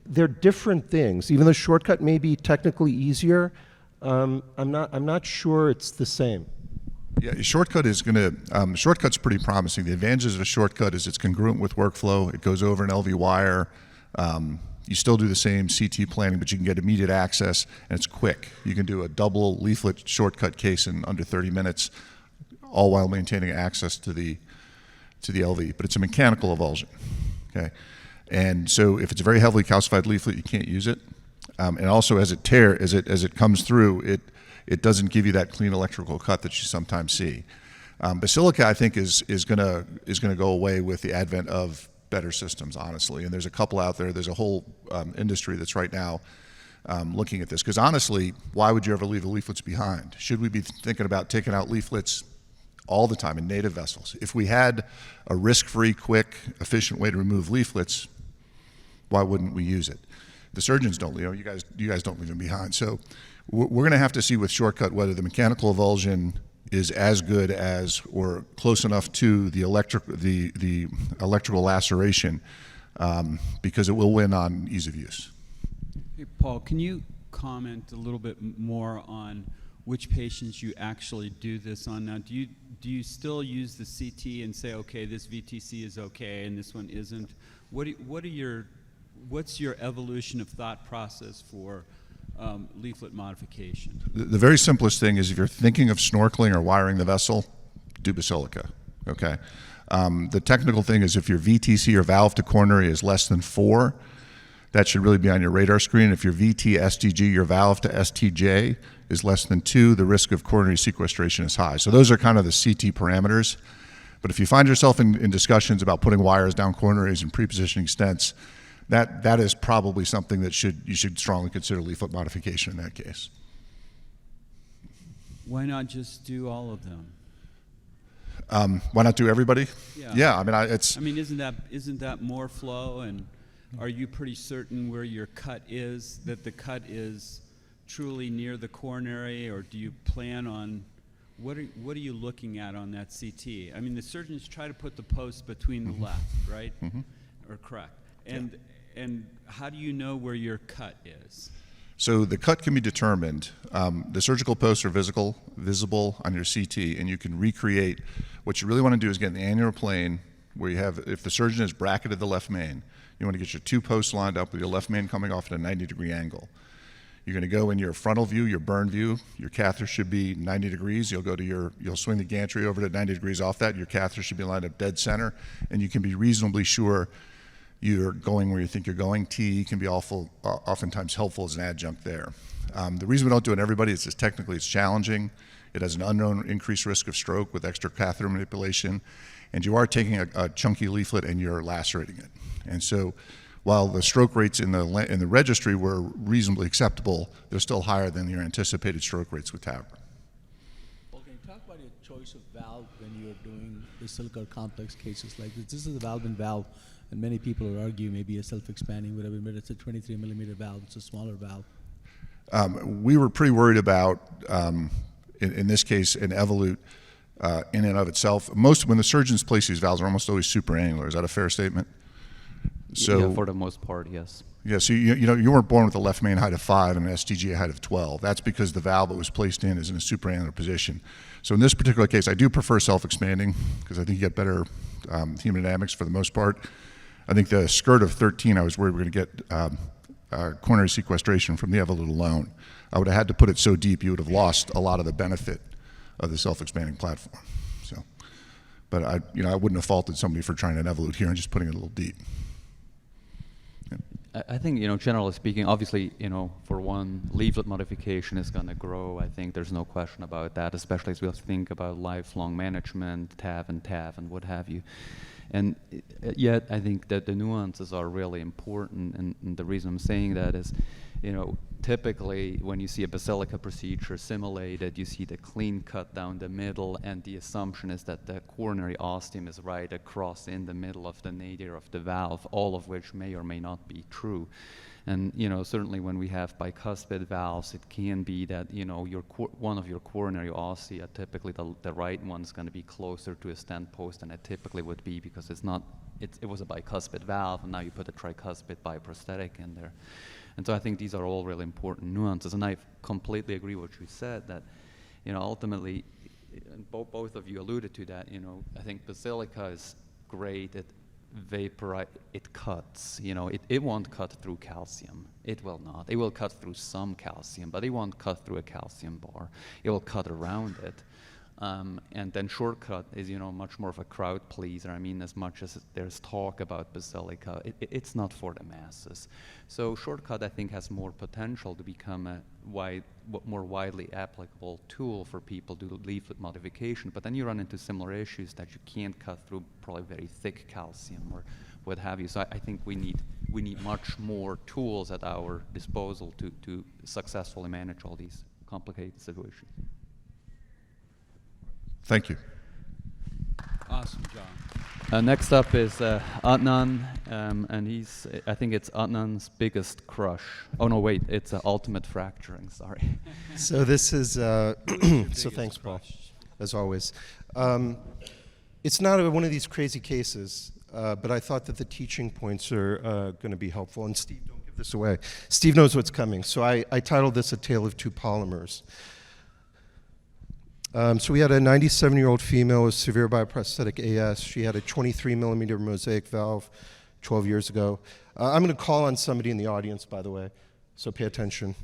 S1: they're different things. Even though Shortcut may be technically easier, I'm not sure it's the same.
S9: Yeah, Shortcut's pretty promising. The advantages of a Shortcut is it's congruent with workflow. It goes over an LV wire. You still do the same CT planning, but you can get immediate access, and it's quick. You can do a double leaflet Shortcut case in under 30 minutes, all while maintaining access to the LV. But it's a mechanical avulsion, okay? And so if it's a very heavily calcified leaflet, you can't use it. And also as it comes through, it doesn't give you that clean electrical cut that you sometimes see. Basilica, I think, is gonna go away with the advent of better systems, honestly. And there's a couple out there. There's a whole industry that's right now looking at this. Because honestly, why would you ever leave the leaflets behind? Should we be thinking about taking out leaflets all the time in native vessels? If we had a risk-free, quick, efficient way to remove leaflets, why wouldn't we use it? The surgeons don't, you guys don't leave them behind. So we're going to have to see with shortcut whether the mechanical avulsion is as good as or close enough to the electrical laceration, because it will win on ease of use.
S3: Hey, Paul, can you comment a little bit more on which patients you actually do this on now? Do you still use the CT and say, okay, this VTC is okay and this one isn't? What's your evolution of thought process for leaflet modification?
S9: The very simplest thing is if you're thinking of snorkeling or wiring the vessel, do Basilica, okay? The technical thing is if your VTC or valve to coronary is less than 4, that should really be on your radar screen. If your VT STG, your valve to STJ, is less than 2, the risk of coronary sequestration is high. So those are kind of the CT parameters. But if you find yourself in discussions about putting wires down coronaries and pre-positioning stents, that is probably something that you should strongly consider leaflet modification in that case.
S3: Why not just do all of them?
S9: Why not do everybody?
S3: Yeah.
S9: I mean,
S3: isn't that more flow? And are you pretty certain where your cut is, that the cut is truly near the coronary, or do you plan on, what are you looking at on that CT? I mean, the surgeons try to put the post between the left, right? Or correct. And how do you know where your cut is?
S9: So the cut can be determined. The surgical posts are visible on your CT, and you can recreate. What you really want to do is get in the annular plane where you have, if the surgeon has bracketed the left main, you want to get your 2 posts lined up with your left main coming off at a 90-degree angle. You're going to go in your frontal view, your burn view. Your catheter should be 90 degrees. You'll swing the gantry over to 90 degrees off that. Your catheter should be lined up dead center, and you can be reasonably sure you're going where you think you're going. TE can be oftentimes helpful as an adjunct there. The reason we don't do it in everybody is just technically it's challenging. It has an unknown increased risk of stroke with extra catheter manipulation, and you are taking a chunky leaflet and you're lacerating it. And so while the stroke rates in the registry were reasonably acceptable, they're still higher than your anticipated stroke rates with TAVR.
S5: Well, can you talk about your choice of valve when you're doing Basilica or complex cases like this? This is a valve-in-valve. And many people will argue maybe a self-expanding would have been better. It's a 23-millimeter valve. It's a smaller valve.
S9: We were pretty worried about, in this case, an evolute in and of itself. When the surgeons place these valves, are almost always superannular. Is that a fair statement?
S4: So, yeah, for the most part, yes.
S9: Yeah, so you weren't born with a left main height of 5 and an STG height of 12. That's because the valve that was placed in is in a superannular position. So in this particular case, I do prefer self-expanding because I think you get better hemodynamics for the most part. I think the skirt of 13, I was worried we were going to get coronary sequestration from the evolute alone. I would have had to put it so deep you would have lost a lot of the benefit of the self-expanding platform. So, but I wouldn't have faulted somebody for trying an evolute here and just putting it a little deep. Yeah.
S4: I think, generally speaking, obviously, for one, leaflet modification is going to grow. I think there's no question about that, especially as we think about lifelong management, TAV and what have you. And yet, I think that the nuances are really important, and the reason I'm saying that is, typically when you see a Basilica procedure simulated, you see the clean cut down the middle, and the assumption is that the coronary ostium is right across in the middle of the nadir of the valve, all of which may or may not be true. And certainly when we have bicuspid valves, it can be that one of your coronary ostia, typically the right one is going to be closer to a stent post than it typically would be because it was a bicuspid valve, and now you put a tricuspid biprosthetic in there. And so I think these are all really important nuances, and I completely agree with what you said that ultimately, and both of you alluded to that. I think Basilica is great at vaporize, it cuts. It won't cut through calcium. It will not. It will cut through some calcium, but it won't cut through a calcium bar. It will cut around it. And then Shortcut is, much more of a crowd pleaser. I mean, as much as there's talk about Basilica, it's not for the masses. So Shortcut, I think, has more potential to become a more widely applicable tool for people to do leaflet modification. But then you run into similar issues that you can't cut through probably very thick calcium or what have you. So I think we need much more tools at our disposal to successfully manage all these complicated situations.
S9: Thank you.
S3: Awesome, John.
S4: Next up is Adnan, and I think it's Adnan's biggest crush. Oh no, wait, it's ultimate fracturing, sorry.
S1: So this is, so thanks, Paul, as always. It's not one of these crazy cases, but I thought that the teaching points are going to be helpful. And Steve, don't give this away. Steve knows what's coming. So I titled this A Tale of Two Polymers. So we had a 97-year-old female with severe bioprosthetic AS. She had a 23-millimeter mosaic valve 12 years ago. I'm going to call on somebody in the audience, by the way, so pay attention.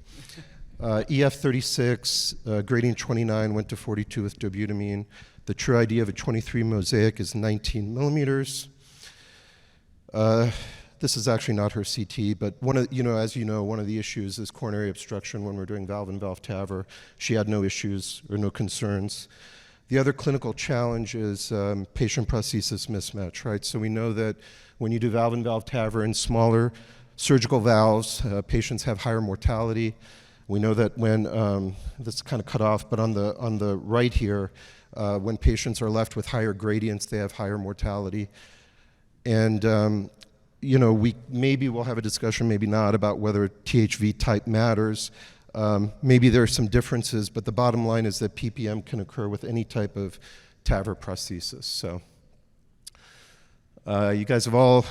S1: EF 36, gradient 29, went to 42 with dobutamine. The true ID of a 23 mosaic is 19 millimeters. This is actually not her CT, but as you know, one of the issues is coronary obstruction when we're doing valve-in-valve TAVR. She had no issues or no concerns. The other clinical challenge is patient prosthesis mismatch, right? So we know that when you do valve-in-valve TAVR in smaller surgical valves, patients have higher mortality. We know that when, this is kind of cut off, but on the right here, when patients are left with higher gradients, they have higher mortality. And maybe we'll have a discussion, maybe not, about whether THV type matters. Maybe there are some differences, but the bottom line is that PPM can occur with any type of TAVR prosthesis. So you guys have all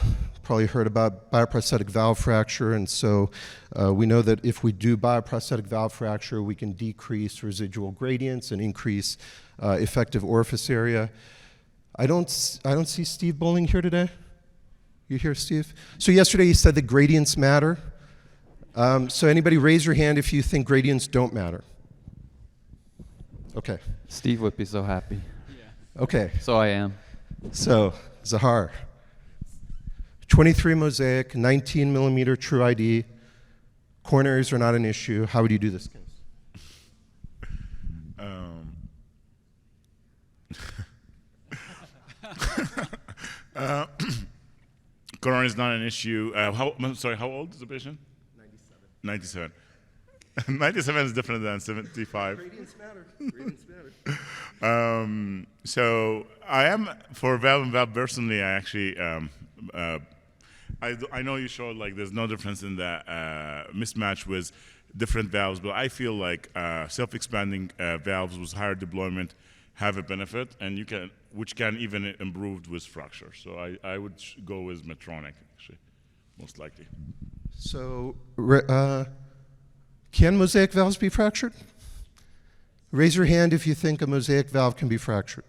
S1: probably heard about bioprosthetic valve fracture, and so we know that if we do bioprosthetic valve fracture, we can decrease residual gradients and increase effective orifice area. I don't see Steve Bowling here today. You here, Steve? So yesterday you said that gradients matter. So anybody raise your hand if you think gradients don't matter. Okay.
S4: Steve would be so happy.
S3: Yeah.
S1: Okay.
S4: So I am.
S1: So, Zahar. 23 mosaic, 19 millimeter true ID. Coronaries are not an issue. How would you do this case?
S10: Coronary is not an issue. I'm sorry, how old is the patient? 97. 97 is different than 75.
S1: Gradients matter. Gradients matter.
S10: So I am, for valve and valve personally, I actually, I know you showed like there's no difference in the mismatch with different valves, but I feel like self-expanding valves with higher deployment have a benefit, and which can even improve with fracture. So I would go with Medtronic, actually, most likely.
S1: So, can mosaic valves be fractured? Raise your hand if you think a mosaic valve can be fractured.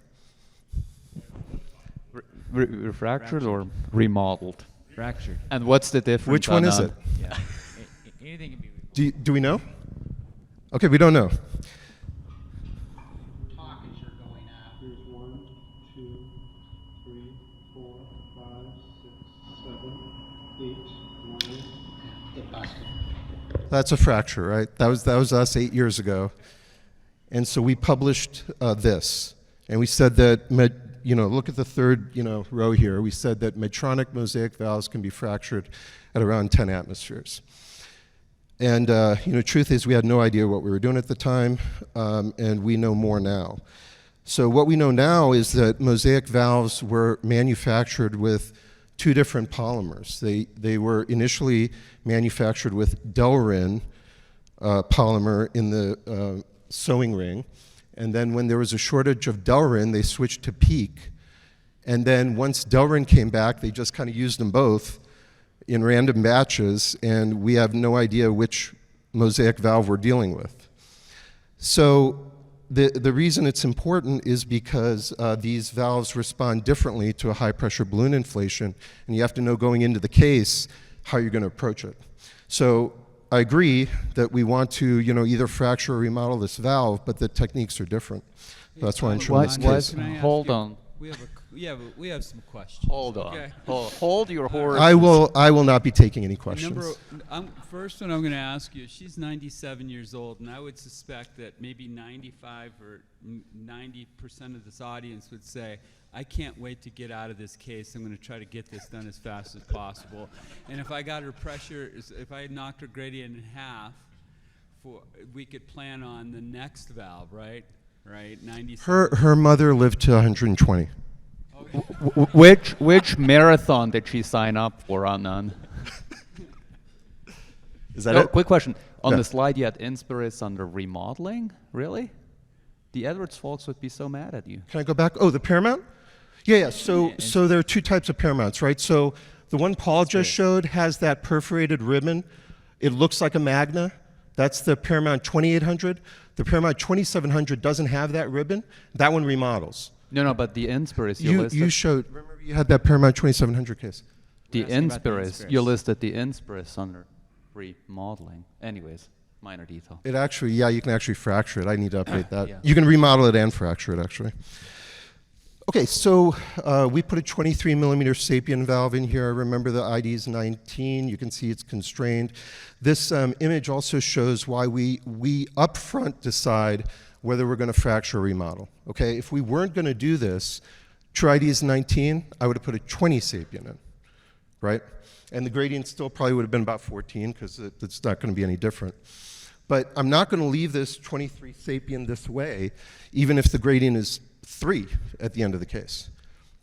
S4: Fractured or remodeled?
S8: Fractured.
S4: And what's the difference?
S1: Which one is it?
S8: Yeah. Anything can be removed.
S1: Do we know? Okay, we don't know. That's a fracture, right? That was us 8 years ago. And so we published this. And we said that, look at the third row here. We said that Medtronic mosaic valves can be fractured at around 10 atmospheres. And, truth is we had no idea what we were doing at the time, and we know more now. So what we know now is that mosaic valves were manufactured with two different polymers. They were initially manufactured with Delrin polymer in the sewing ring, and then when there was a shortage of Delrin, they switched to PEEK, and then once Delrin came back, they just kind of used them both in random batches, and we have no idea which mosaic valve we're dealing with. So the reason it's important is because these valves respond differently to a high pressure balloon inflation, and you have to know going into the case how you're going to approach it. So I agree that we want to, either fracture or remodel this valve, but the techniques are different. That's why I'm showing this case.
S4: Hold on.
S3: We have some questions.
S4: Hold on.
S3: Okay.
S4: Hold your horses.
S1: I will not be taking any questions.
S3: First one I'm going to ask you, she's 97 years old, and I would suspect that maybe 95 or 90% of this audience would say, I can't wait to get out of this case. I'm going to try to get this done as fast as possible. And if I got her pressure, if I knocked her gradient in half, we could plan on the next valve, right? Right, 97.
S1: Her mother lived to 120.
S4: Which marathon did she sign up for, Adnan?
S1: Is that it?
S4: Quick question. On
S1: Yeah.
S4: the slide, you had Inspiris under remodeling. Really? The Edwards folks would be so mad at you.
S1: Can I go back? Oh, the Paramount? Yeah. So there are two types of Paramounts, right? So the one Paul just showed has that perforated ribbon. It looks like a Magna. That's the Paramount 2800. The Paramount 2700 doesn't have that ribbon. That one remodels.
S4: No, but the Inspiris
S1: You showed, remember you had that Paramount 2700 case.
S4: The
S8: asking about the
S4: Inspiris, you listed the Inspiris under remodeling. Anyways, minor detail.
S1: It actually, you can actually fracture it. I need to update that.
S4: Yeah.
S1: You can remodel it and fracture it, actually. Okay, so we put a 23 millimeter sapien valve in here. Remember the ID is 19. You can see it's constrained. This image also shows why we up front decide whether we're going to fracture or remodel. Okay, if we weren't going to do this, true ID is 19, I would have put a 20 sapien in, right? And the gradient still probably would have been about 14 because it's not going to be any different. But I'm not going to leave this 23 sapien this way, even if the gradient is 3 at the end of the case.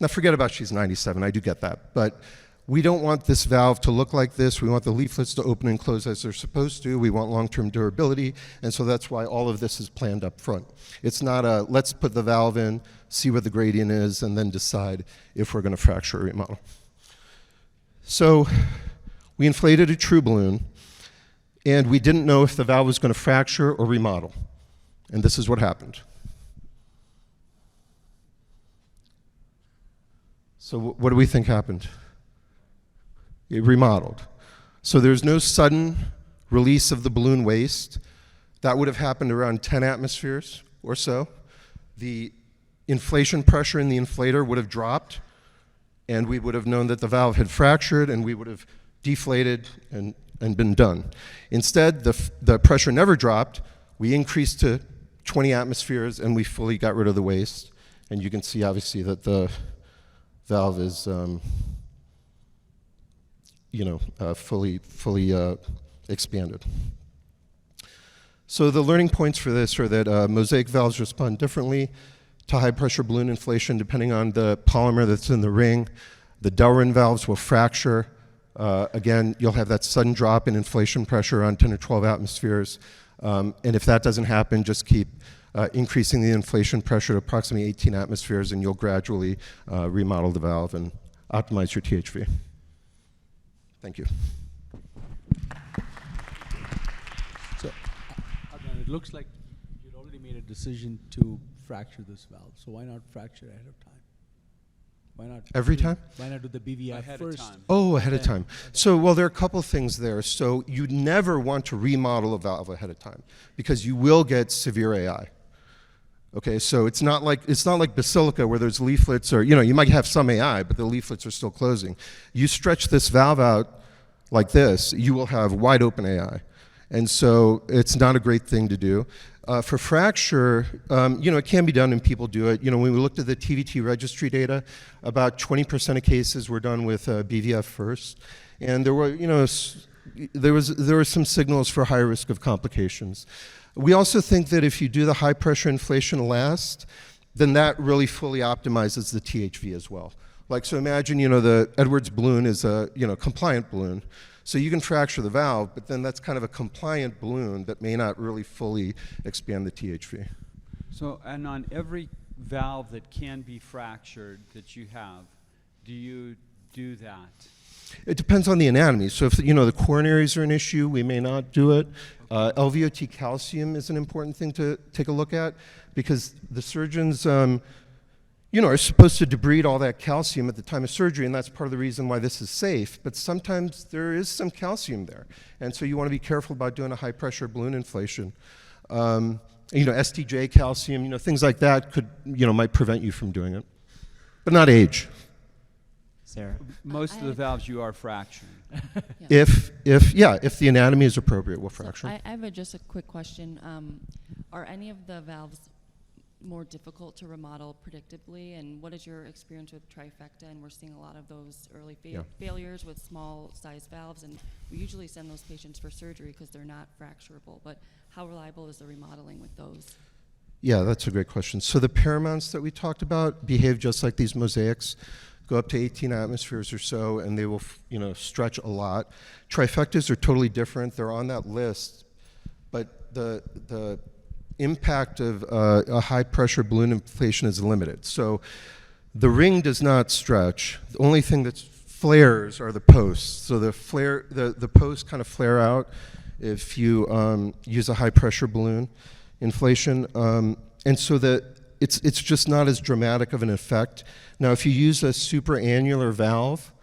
S1: Now forget about she's 97, I do get that. But we don't want this valve to look like this. We want the leaflets to open and close as they're supposed to. We want long-term durability, and so that's why all of this is planned up front. It's not a, let's put the valve in, see what the gradient is, and then decide if we're going to fracture or remodel. So we inflated a true balloon, and we didn't know if the valve was going to fracture or remodel. And this is what happened. So what do we think happened? It remodeled. So there's no sudden release of the balloon waste. That would have happened around 10 atmospheres or so. The inflation pressure in the inflator would have dropped, and we would have known that the valve had fractured, and we would have deflated and been done. Instead, the pressure never dropped. We increased to 20 atmospheres, and we fully got rid of the waste. And you can see, obviously, that the valve is fully expanded. So the learning points for this are that mosaic valves respond differently to high pressure balloon inflation depending on the polymer that's in the ring. The Delrin valves will fracture. Again, you'll have that sudden drop in inflation pressure on 10 or 12 atmospheres. And if that doesn't happen, just keep increasing the inflation pressure to approximately 18 atmospheres, and you'll gradually remodel the valve and optimize your THV. Thank you.
S5: So, Adnan, it looks like you'd already made a decision to fracture this valve. So why not fracture ahead of time? Why not?
S1: Every time?
S5: Why not do the BVI
S3: Ahead
S5: first?
S3: of time.
S1: Oh, ahead of time. So, well, there are a couple things there. So you never want to remodel a valve ahead of time because you will get severe AI. Okay, so it's not like Basilica where there's leaflets or, you might have some AI, but the leaflets are still closing. You stretch this valve out like this, you will have wide open AI. And so it's not a great thing to do. For fracture, it can be done and people do it. When we looked at the TVT registry data, about 20% of cases were done with BVF first. And there were, there were some signals for higher risk of complications. We also think that if you do the high pressure inflation last, then that really fully optimizes the THV as well. Like, so imagine, the Edwards balloon is a, compliant balloon. So you can fracture the valve, but then that's kind of a compliant balloon that may not really fully expand the THV.
S3: So, and on every valve that can be fractured that you have, do you do that?
S1: It depends on the anatomy. So if the coronaries are an issue, we may not do it. LVOT calcium is an important thing to take a look at because the surgeons, are supposed to debride all that calcium at the time of surgery, and that's part of the reason why this is safe. But sometimes there is some calcium there, and so you want to be careful about doing a high-pressure balloon inflation. STJ calcium, things like that might prevent you from doing it, but not age.
S8: Sarah?
S3: Most of the valves you are fracturing.
S1: If the anatomy is appropriate, we'll fracture.
S6: So I have just a quick question. Are any of the valves more difficult to remodel predictably, and what is your experience with trifecta? And we're seeing a lot of those early failures with small size valves, and we usually send those patients for surgery because they're not fracturable, but how reliable is the remodeling with those?
S1: Yeah, that's a great question. So the Paramounts that we talked about behave just like these mosaics, go up to 18 atmospheres or so, and they will stretch a lot. Trifectas are totally different. They're on that list, but the impact of a high-pressure balloon inflation is limited. So the ring does not stretch. The only thing that flares are the posts. So the posts kind of flare out if you use a high-pressure balloon inflation. And so it's just not as dramatic of an effect. Now, if you use a supraannular valve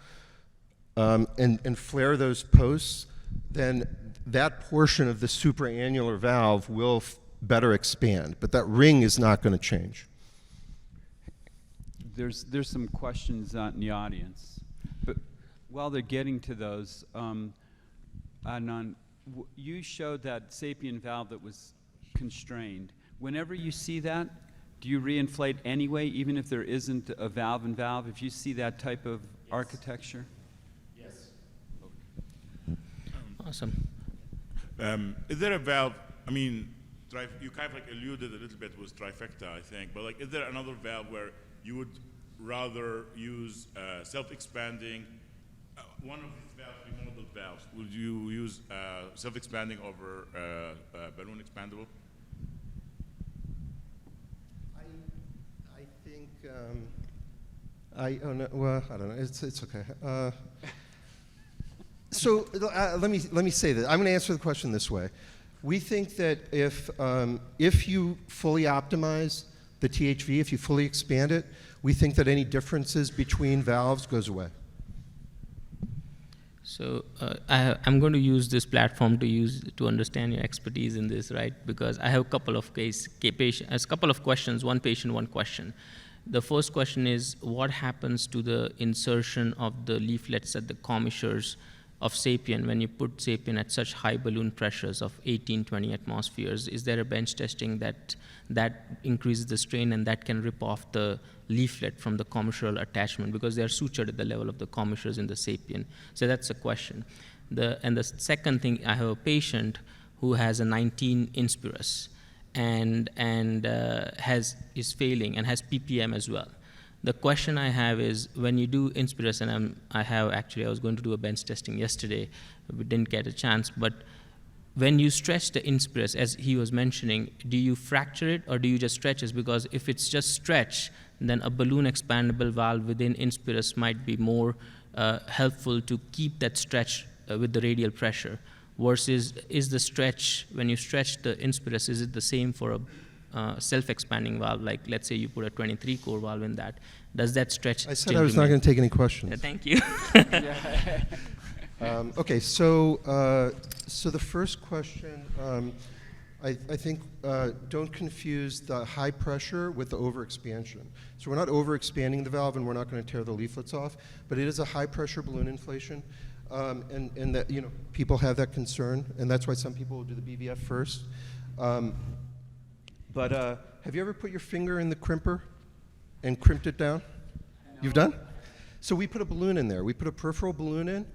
S1: and flare those posts, then that portion of the supraannular valve will better expand, but that ring is not going to change.
S3: There's some questions out in the audience, but while they're getting to those, Adnan, you showed that sapien valve that was constrained. Whenever you see that, do you reinflate anyway, even if there isn't a valve in valve, if you see that type of architecture?
S8: Yes.
S11: Awesome.
S10: Is there a valve, you kind of alluded a little bit with trifecta, I think, but is there another valve where you would rather use self-expanding, one of these valves, remodeled valves, would you use self-expanding over balloon expandable?
S1: I don't know. It's okay. So let me say that. I'm going to answer the question this way. We think that if you fully optimize the THV, if you fully expand it, we think that any differences between valves goes away.
S11: So I'm going to use this platform to understand your expertise in this, right? Because I have a couple of questions. One patient, one question. The first question is, what happens to the insertion of the leaflets at the commissures of sapien when you put sapien at such high balloon pressures of 18, 20 atmospheres? Is there a bench testing that increases the strain and that can rip off the leaflet from the commissural attachment, because they are sutured at the level of the commissures in the sapien? So that's a question. And the second thing, I have a patient who has a 19 Inspirus and is failing and has PPM as well. The question I have is, when you do Inspirus, and I was going to do a bench testing yesterday, we didn't get a chance, but when you stretch the Inspirus, as he was mentioning, do you fracture it or do you just stretch it? Because if it's just stretch, then a balloon expandable valve within Inspirus might be more helpful to keep that stretch with the radial pressure. Versus, is the stretch, when you stretch the Inspirus, is it the same for a self-expanding valve? Like, let's say you put a 23-core valve in that. Does that stretch?
S1: I said I was not going to take any questions.
S11: Thank you.
S1: Okay, so the first question, I think don't confuse the high pressure with the overexpansion. So we're not overexpanding the valve, and we're not going to tear the leaflets off, but it is a high pressure balloon inflation, and that people have that concern, and that's why some people will do the BVF first. But have you ever put your finger in the crimper and crimped it down? No. You've done? So we put a balloon in there. We put a peripheral balloon in,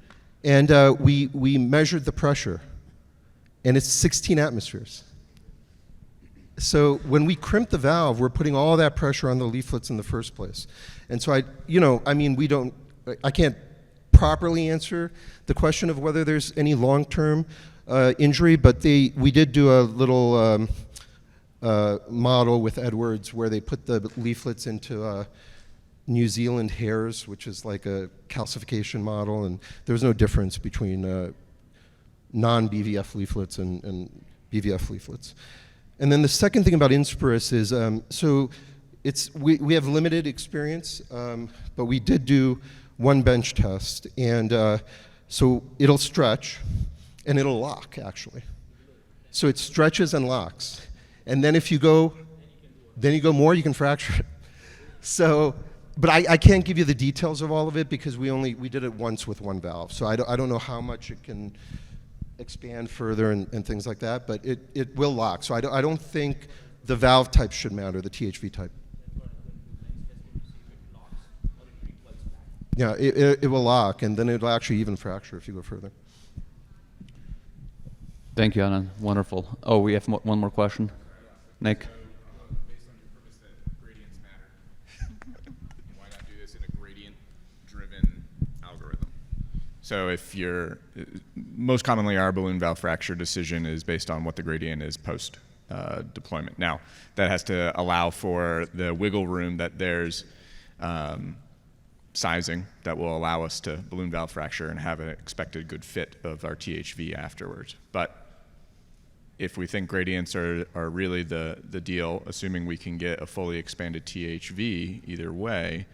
S1: and we measured the pressure, and it's 16 atmospheres. So when we crimp the valve, we're putting all that pressure on the leaflets in the first place. And so I can't properly answer the question of whether there's any long-term injury, but we did do a little model with Edwards where they put the leaflets into New Zealand hares, which is like a calcification model, and there was no difference between non-BVF leaflets and BVF leaflets. And then the second thing about Inspirus is, so we have limited experience, but we did do one bench test, and so it'll stretch, and it'll lock, actually. So it stretches and locks. And then if you go, more, you can fracture it. So, but I can't give you the details of all of it because we did it once with one valve. So I don't know how much it can expand further and things like that, but it will lock. So I don't think the valve type should matter, the THV type. Yeah, it will lock, and then it'll actually even fracture if you go further.
S4: Thank you, Adnan. Wonderful. Oh, we have one more question. Nick.
S2: Based on your premise that gradients matter, why not do this in a gradient-driven algorithm? So if most commonly our balloon valve fracture decision is based on what the gradient is post deployment. Now, that has to allow for the wiggle room that there's sizing that will allow us to balloon valve fracture and have an expected good fit of our THV afterwards. But if we think gradients are really the deal, assuming we can get a fully expanded THV either way,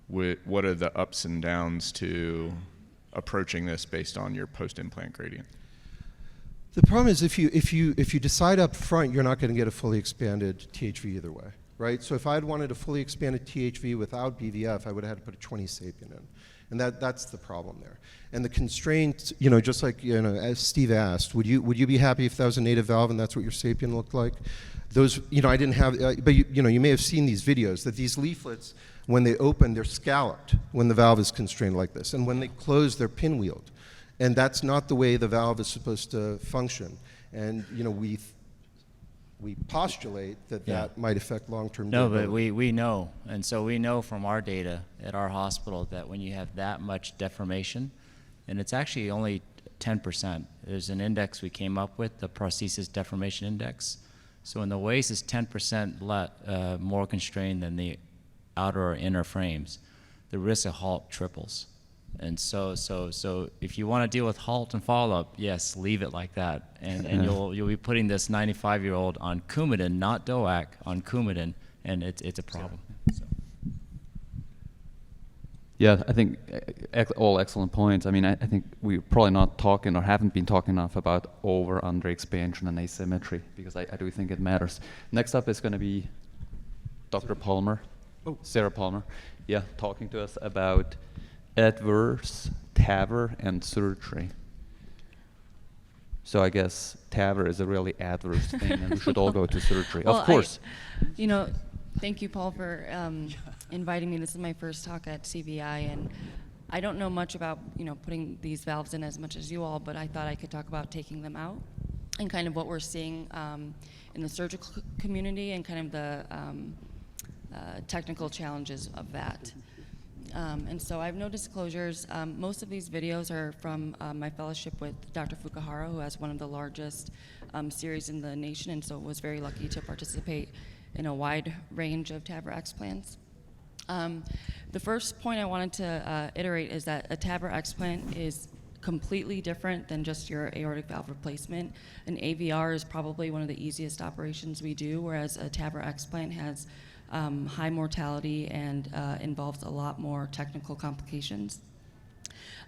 S2: what are the ups and downs to approaching this based on your post-implant gradient?
S1: The problem is if you decide up front you're not going to get a fully expanded THV either way, right? So if I had wanted a fully expanded THV without BVF, I would have had to put a 20 sapien in. And that's the problem there. And the constraint, just like, as Steve asked, would you be happy if that was a native valve and that's what your sapien looked like? Those, I didn't have, but you may have seen these videos that these leaflets, when they open, they're scalloped when the valve is constrained like this. And when they close, they're pinwheeled. And that's not the way the valve is supposed to function. And, we postulate that might affect long-term durability.
S8: No, but we know. And so we know from our data at our hospital that when you have that much deformation, and it's actually only 10%. There's an index we came up with, the prosthesis deformation index. So when the waist is 10% more constrained than the outer or inner frames, the risk of halt triples. And so if you want to deal with halt and follow-up, yes, leave it like that. And you'll be putting this 95-year-old on Coumadin, not DOAC, on Coumadin, and it's a problem. So.
S4: Yeah, I think all excellent points. I mean, I think we're probably not talking or haven't been talking enough about over-under expansion and asymmetry because I do think it matters. Next up is going to be Dr. Palmer, Sarah Palmer, talking to us about adverse TAVR and surgery. So I guess TAVR is a really adverse thing and we should all go to surgery.
S6: Well,
S4: of course.
S6: Thank you, Paul, for inviting me. This is my first talk at CVI, and I don't know much about putting these valves in as much as you all, but I thought I could talk about taking them out and kind of what we're seeing in the surgical community and kind of the technical challenges of that. And so I have no disclosures. Most of these videos are from my fellowship with Dr. Fukuhara, who has one of the largest series in the nation, and so was very lucky to participate in a wide range of TAVR explants. The first point I wanted to iterate is that a TAVR explant is completely different than just your aortic valve replacement. An AVR is probably one of the easiest operations we do, whereas a TAVR explant has high mortality and involves a lot more technical complications.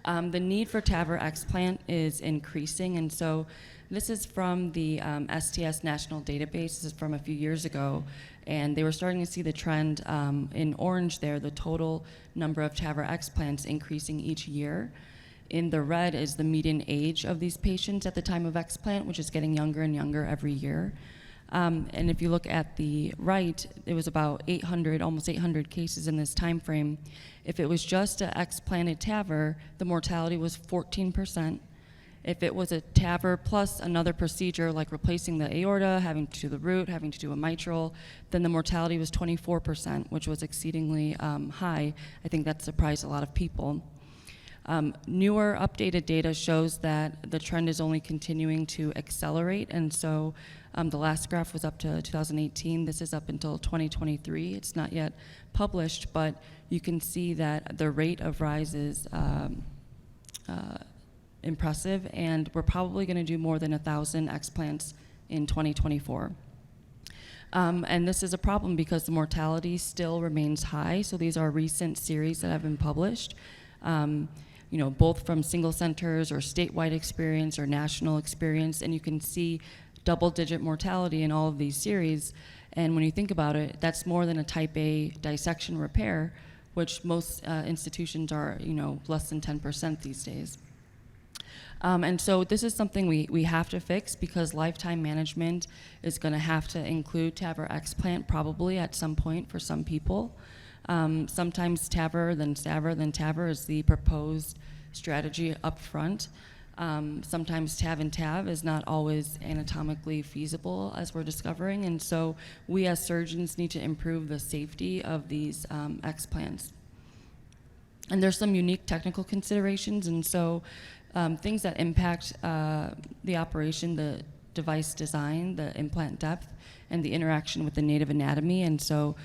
S6: The need for TAVR explant is increasing, and so this is from the STS National Database. This is from a few years ago, and they were starting to see the trend in orange there, the total number of TAVR explants increasing each year. In the red is the median age of these patients at the time of explant, which is getting younger and younger every year. And if you look at the right, it was about 800, almost 800 cases in this time frame. If it was just an explanted TAVR, the mortality was 14%. If it was a TAVR plus another procedure like replacing the aorta, having to do the root, having to do a mitral, then the mortality was 24%, which was exceedingly high. I think that surprised a lot of people. Newer updated data shows that the trend is only continuing to accelerate, and so the last graph was up to 2018. This is up until 2023. It's not yet published, but you can see that the rate of rise is impressive, and we're probably going to do more than 1,000 explants in 2024. And this is a problem because the mortality still remains high. So these are recent series that have been published, both from single centers or statewide experience or national experience. And you can see double-digit mortality in all of these series. And when you think about it, that's more than a type A dissection repair, which most institutions are, less than 10% these days. And so this is something we have to fix because lifetime management is going to have to include TAVR explant probably at some point for some people. Sometimes TAVR, then SAVR, then TAVR is the proposed strategy up front. Sometimes TAV and TAV is not always anatomically feasible, as we're discovering, and so we as surgeons need to improve the safety of these explants. And there's some unique technical considerations, and so things that impact the operation, the device design, the implant depth, and the interaction with the native anatomy. And so,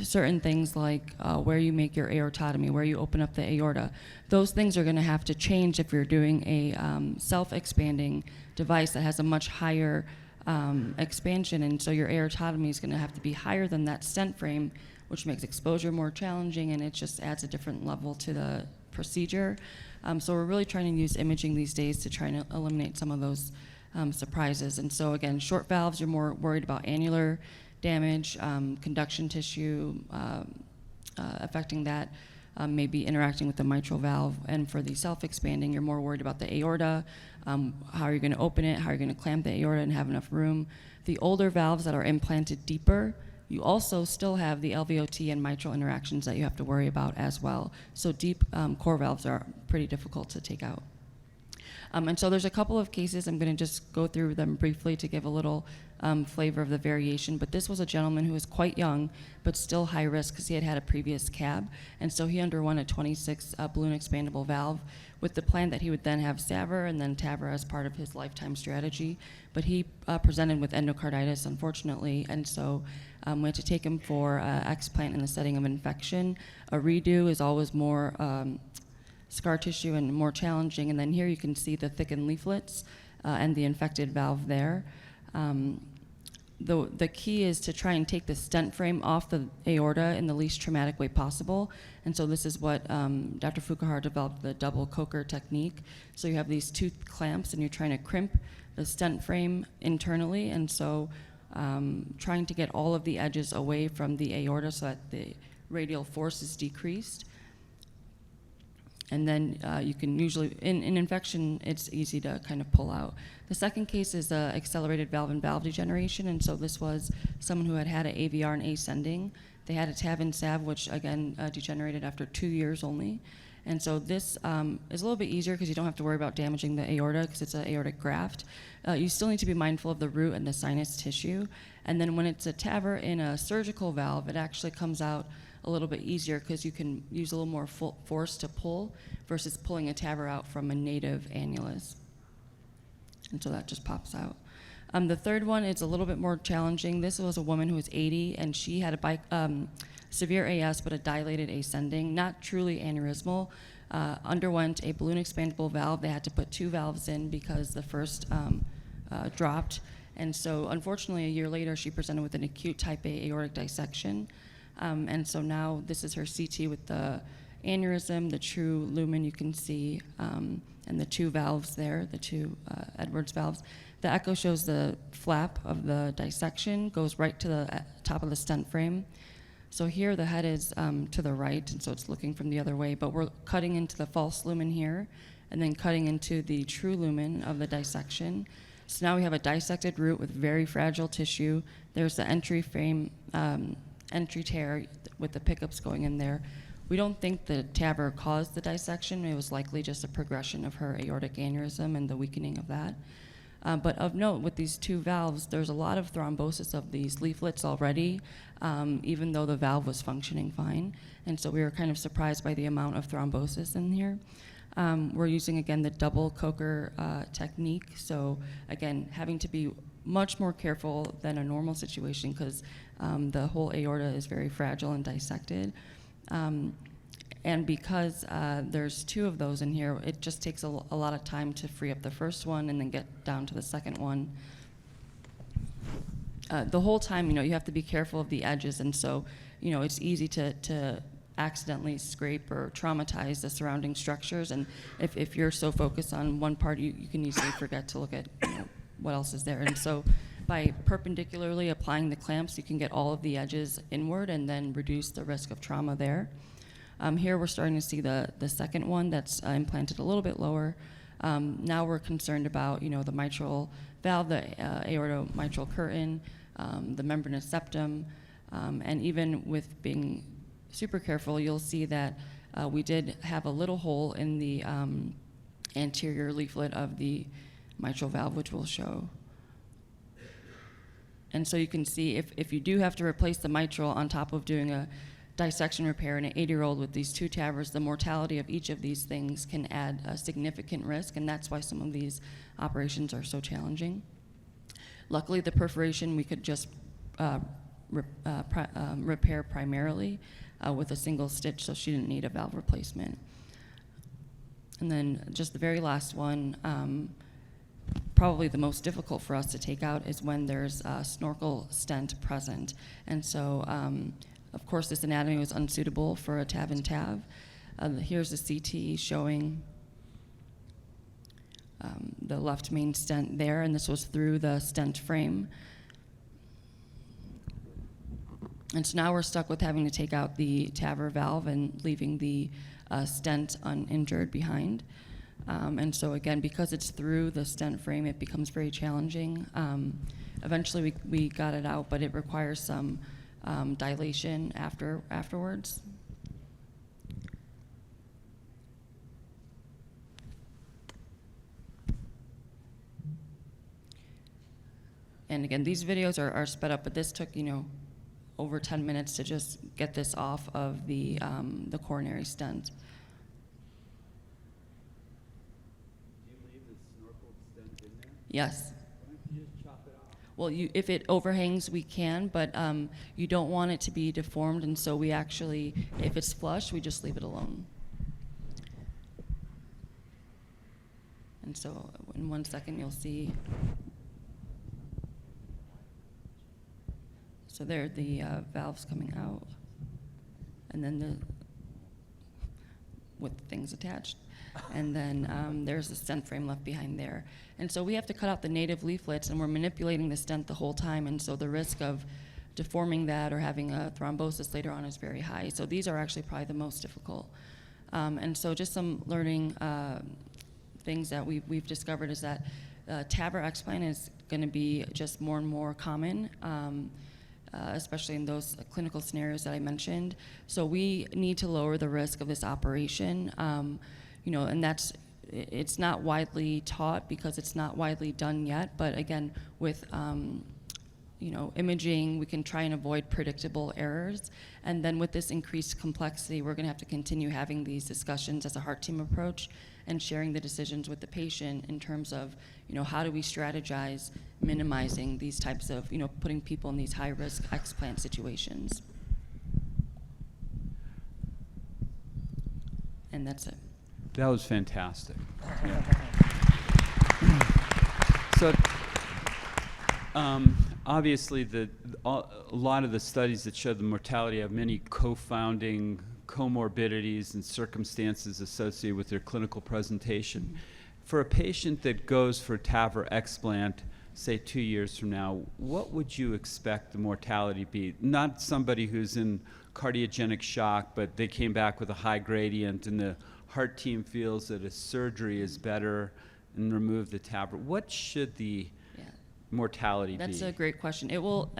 S6: certain things like where you make your aortotomy, where you open up the aorta, those things are going to have to change if you're doing a self-expanding device that has a much higher expansion. And so your aortotomy is going to have to be higher than that stent frame, which makes exposure more challenging, and it just adds a different level to the procedure. So we're really trying to use imaging these days to try to eliminate some of those surprises. And so again, short valves, you're more worried about annular damage, conduction tissue affecting that, maybe interacting with the mitral valve. And for the self-expanding, you're more worried about the aorta, how are you going to open it, how are you going to clamp the aorta and have enough room. The older valves that are implanted deeper, you also still have the LVOT and mitral interactions that you have to worry about as well. So deep core valves are pretty difficult to take out. And so there's a couple of cases. I'm going to just go through them briefly to give a little flavor of the variation. But this was a gentleman who was quite young, but still high risk because he had had a previous CAB. And so he underwent a 26 balloon expandable valve with the plan that he would then have SAVR and then TAVR as part of his lifetime strategy. But he presented with endocarditis, unfortunately, and so we had to take him for explant in the setting of infection. A redo is always more scar tissue and more challenging. And then here you can see the thickened leaflets and the infected valve there. The key is to try and take the stent frame off the aorta in the least traumatic way possible. And so this is what Dr. Fukuhara developed, the double Coker technique. So you have these two clamps and you're trying to crimp the stent frame internally. And so trying to get all of the edges away from the aorta so that the radial force is decreased. And then you can usually, in infection, it's easy to kind of pull out. The second case is accelerated valve and valve degeneration, and so this was someone who had had an AVR and ascending. They had a TAV and SAV, which again degenerated after 2 years only. And so this is a little bit easier because you don't have to worry about damaging the aorta because it's an aortic graft. You still need to be mindful of the root and the sinus tissue. And then when it's a TAVR in a surgical valve, it actually comes out a little bit easier because you can use a little more force to pull versus pulling a TAVR out from a native annulus. And so that just pops out. The third one is a little bit more challenging. This was a woman who was 80 and she had a severe AS but a dilated ascending, not truly aneurysmal, underwent a balloon expandable valve. They had to put 2 valves in because the first dropped. And so unfortunately a year later she presented with an acute type A aortic dissection. And so now this is her CT with the aneurysm, the true lumen you can see, and the 2 valves there, the 2 Edwards valves. The echo shows the flap of the dissection, goes right to the top of the stent frame. So here the head is to the right, and so it's looking from the other way, but we're cutting into the false lumen here, and then cutting into the true lumen of the dissection. So now we have a dissected root with very fragile tissue. There's the entry frame, entry tear with the pickups going in there. We don't think the TAVR caused the dissection. It was likely just a progression of her aortic aneurysm and the weakening of that. But of note, with these 2 valves, there's a lot of thrombosis of these leaflets already, even though the valve was functioning fine. And so we were kind of surprised by the amount of thrombosis in here. We're using, again, the double Coker technique. So again, having to be much more careful than a normal situation because the whole aorta is very fragile and dissected. And because there's 2 of those in here, it just takes a lot of time to free up the first one and then get down to the second one. the whole time, you have to be careful of the edges, and so, it's easy to accidentally scrape or traumatize the surrounding structures, and if you're so focused on one part, you can easily forget to look at what else is there. And so by perpendicularly applying the clamps, you can get all of the edges inward and then reduce the risk of trauma there. Here we're starting to see the second one that's implanted a little bit lower. Now we're concerned about the mitral valve, the aortomitral curtain, the membranous septum, and even with being super careful, you'll see that we did have a little hole in the anterior leaflet of the mitral valve, which we'll show. And so you can see if you do have to replace the mitral on top of doing a dissection repair in an 80-year-old with these 2 TAVRs, the mortality of each of these things can add a significant risk, and that's why some of these operations are so challenging. Luckily, the perforation we could just repair primarily with a single stitch, so she didn't need a valve replacement. And then just the very last one, probably the most difficult for us to take out is when there's a snorkel stent present. And so, of course, this anatomy was unsuitable for a TAV and TAV. Here's a CT showing the left main stent there, and this was through the stent frame. And so now we're stuck with having to take out the TAVR valve and leaving the stent uninjured behind. And so again, because it's through the stent frame, it becomes very challenging. Eventually we got it out, but it requires some dilation afterwards. And again, these videos are sped up, but this took, over 10 minutes to just get this off of the coronary stent.
S3: Do you leave the snorkel stent in there?
S6: Yes.
S3: Why don't you just chop it off?
S6: Well, if it overhangs, we can, but you don't want it to be deformed, and so we actually, if it's flush, we just leave it alone. And so in 1 second, you'll see. So there, the valve's coming out, and then with things attached. And then there's the stent frame left behind there. And so we have to cut out the native leaflets, and we're manipulating the stent the whole time, and so the risk of deforming that or having a thrombosis later on is very high. So these are actually probably the most difficult. And so just some learning things that we've discovered is that TAVR explant is going to be just more and more common. Especially in those clinical scenarios that I mentioned. So we need to lower the risk of this operation, and it's not widely taught because it's not widely done yet, but again, with imaging, we can try and avoid predictable errors, and then with this increased complexity, we're gonna have to continue having these discussions as a heart team approach and sharing the decisions with the patient in terms of, how do we strategize minimizing these types of, putting people in these high-risk explant situations. And that's it.
S3: That was fantastic. So, obviously, a lot of the studies that show the mortality have many co-founding comorbidities and circumstances associated with their clinical presentation. For a patient that goes for TAVR explant, say 2 years from now, what would you expect the mortality to be? Not somebody who's in cardiogenic shock, but they came back with a high gradient and the heart team feels that a surgery is better and remove the TAVR. What should the mortality be?
S6: That's a great question. It will,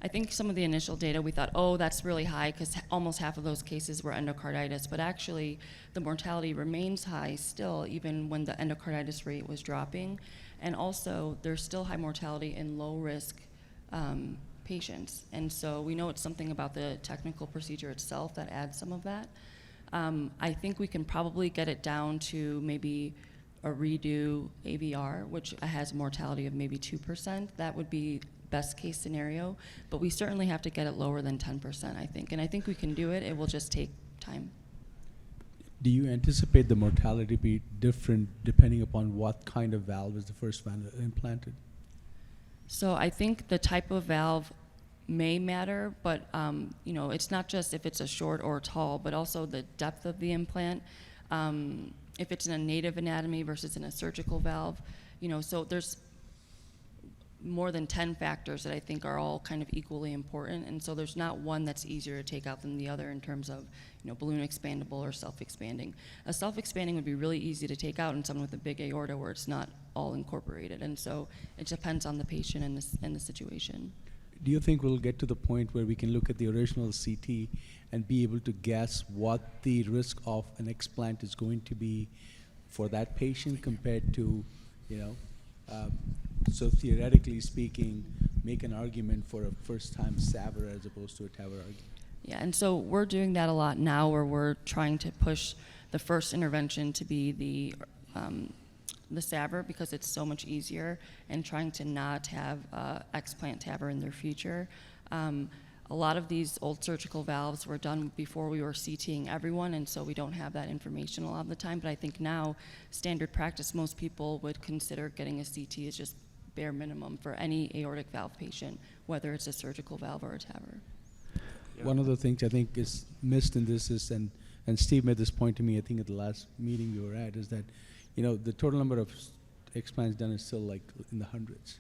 S6: I think some of the initial data we thought, that's really high because almost half of those cases were endocarditis, but actually the mortality remains high still even when the endocarditis rate was dropping. And also there's still high mortality in low risk patients. And so we know it's something about the technical procedure itself that adds some of that. I think we can probably get it down to maybe a redo AVR, which has a mortality of maybe 2%. That would be best case scenario, but we certainly have to get it lower than 10%, I think. And I think we can do it. It will just take time.
S5: Do you anticipate the mortality to be different depending upon what kind of valve is the first valve implanted?
S6: So I think the type of valve may matter, but it's not just if it's a short or tall, but also the depth of the implant. If it's in a native anatomy versus in a surgical valve, so there's more than 10 factors that I think are all kind of equally important, and so there's not one that's easier to take out than the other in terms of balloon expandable or self-expanding. A self-expanding would be really easy to take out in someone with a big aorta where it's not all incorporated, and so it depends on the patient and the situation.
S5: Do you think we'll get to the point where we can look at the original CT and be able to guess what the risk of an explant is going to be for that patient compared to, so theoretically speaking, make an argument for a first-time SAVR as opposed to a TAVR argument?
S6: Yeah, and so we're doing that a lot now, where we're trying to push the first intervention to be the SAVR because it's so much easier, and trying to not have explant TAVR in their future. A lot of these old surgical valves were done before we were CTing everyone, and so we don't have that information a lot of the time. But I think now, standard practice, most people would consider getting a CT as just bare minimum for any aortic valve patient, whether it's a surgical valve or a TAVR.
S5: One of the things I think is missed in this is, and Steve made this point to me, I think at the last meeting we were at, is that the total number of explants done is still like in the hundreds.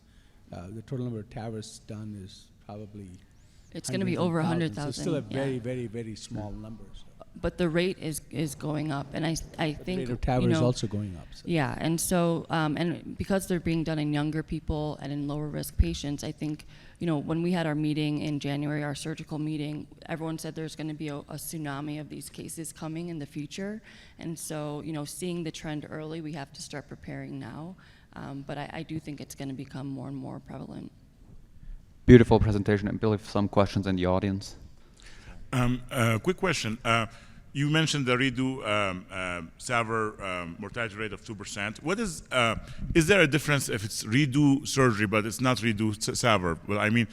S5: The total number of TAVRs done is probably
S6: it's going to be over 100,000.
S5: So still a very, very, very small number. So.
S6: But the rate is going up, and I think
S5: the rate of TAVR is also going up. So.
S6: Yeah, and so and because they're being done in younger people and in lower risk patients, I think when we had our meeting in January, our surgical meeting, everyone said there's going to be a tsunami of these cases coming in the future, and so seeing the trend early, we have to start preparing now. But I do think it's going to become more and more prevalent.
S4: Beautiful presentation. I believe some questions in the audience.
S10: Quick question. You mentioned the redo SAVR mortality rate of 2%. What is there a difference if it's redo surgery but it's not redo SAVR? Well, I mean,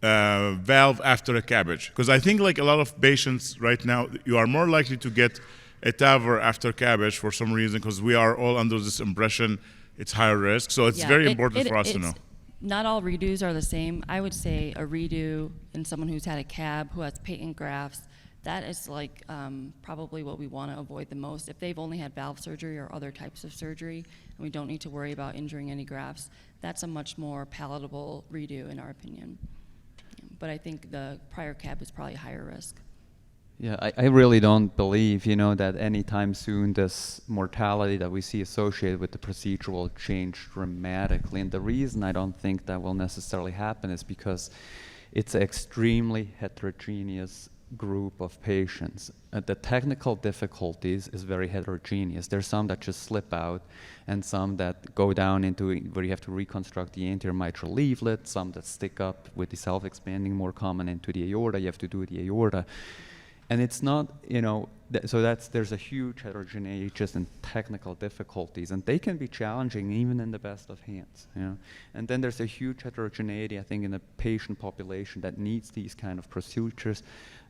S10: valve after a CABG. Because I think like a lot of patients right now, you are more likely to get a TAVR after CABG for some reason, because we are all under this impression it's higher risk. So it's very important for us to know.
S6: Not all redos are the same. I would say a redo in someone who's had a CAB, who has patent grafts, that is like probably what we want to avoid the most. If they've only had valve surgery or other types of surgery, and we don't need to worry about injuring any grafts, that's a much more palatable redo in our opinion. But I think the prior CAB is probably higher risk.
S4: Yeah, I really don't believe, that anytime soon this mortality that we see associated with the procedure will change dramatically. And the reason I don't think that will necessarily happen is because it's an extremely heterogeneous group of patients. The technical difficulties is very heterogeneous. There's some that just slip out, and some that go down into where you have to reconstruct the anterior mitral leaflet, some that stick up with the self-expanding, more common into the aorta. You have to do the aorta. And it's not, so there's a huge heterogeneity just in technical difficulties, and they can be challenging even in the best of hands. And then there's a huge heterogeneity, I think, in the patient population that needs these kind of procedures.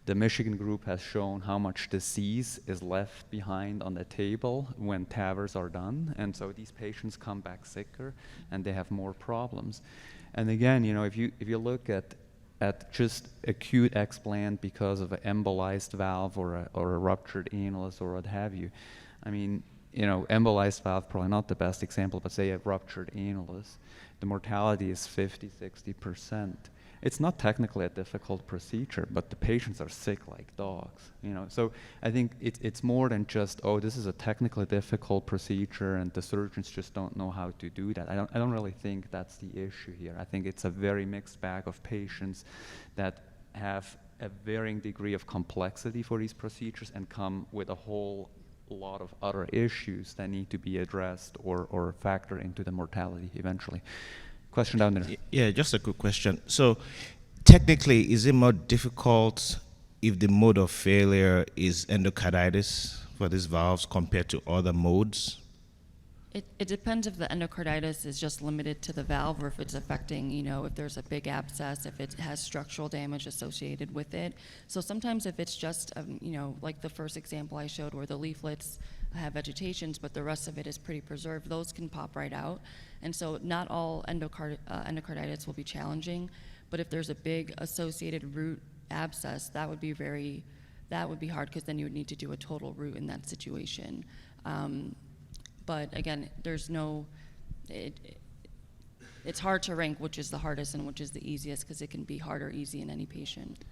S4: The Michigan group has shown how much disease is left behind on the table when TAVRs are done, and so these patients come back sicker and they have more problems. And again, if you look at just acute explant because of an embolized valve or a ruptured annulus or what have you. I mean, embolized valve, probably not the best example, but say a ruptured annulus, the mortality is 50–60%. It's not technically a difficult procedure, but the patients are sick like dogs. So I think it's more than just, this is a technically difficult procedure and the surgeons just don't know how to do that. I don't really think that's the issue here. I think it's a very mixed bag of patients that have a varying degree of complexity for these procedures and come with a whole lot of other issues that need to be addressed or factor into the mortality eventually. Question down there.
S12: Yeah, just a quick question. So technically, is it more difficult if the mode of failure is endocarditis for these valves compared to other modes?
S6: It depends if the endocarditis is just limited to the valve or if it's affecting, if there's a big abscess, if it has structural damage associated with it. So sometimes if it's just, like the first example I showed where the leaflets have vegetations, but the rest of it is pretty preserved, those can pop right out. And so not all endocarditis will be challenging, but if there's a big associated root abscess, that would be hard, because then you would need to do a total root in that situation. But again, it's hard to rank which is the hardest and which is the easiest, because it can be hard or easy in any patient.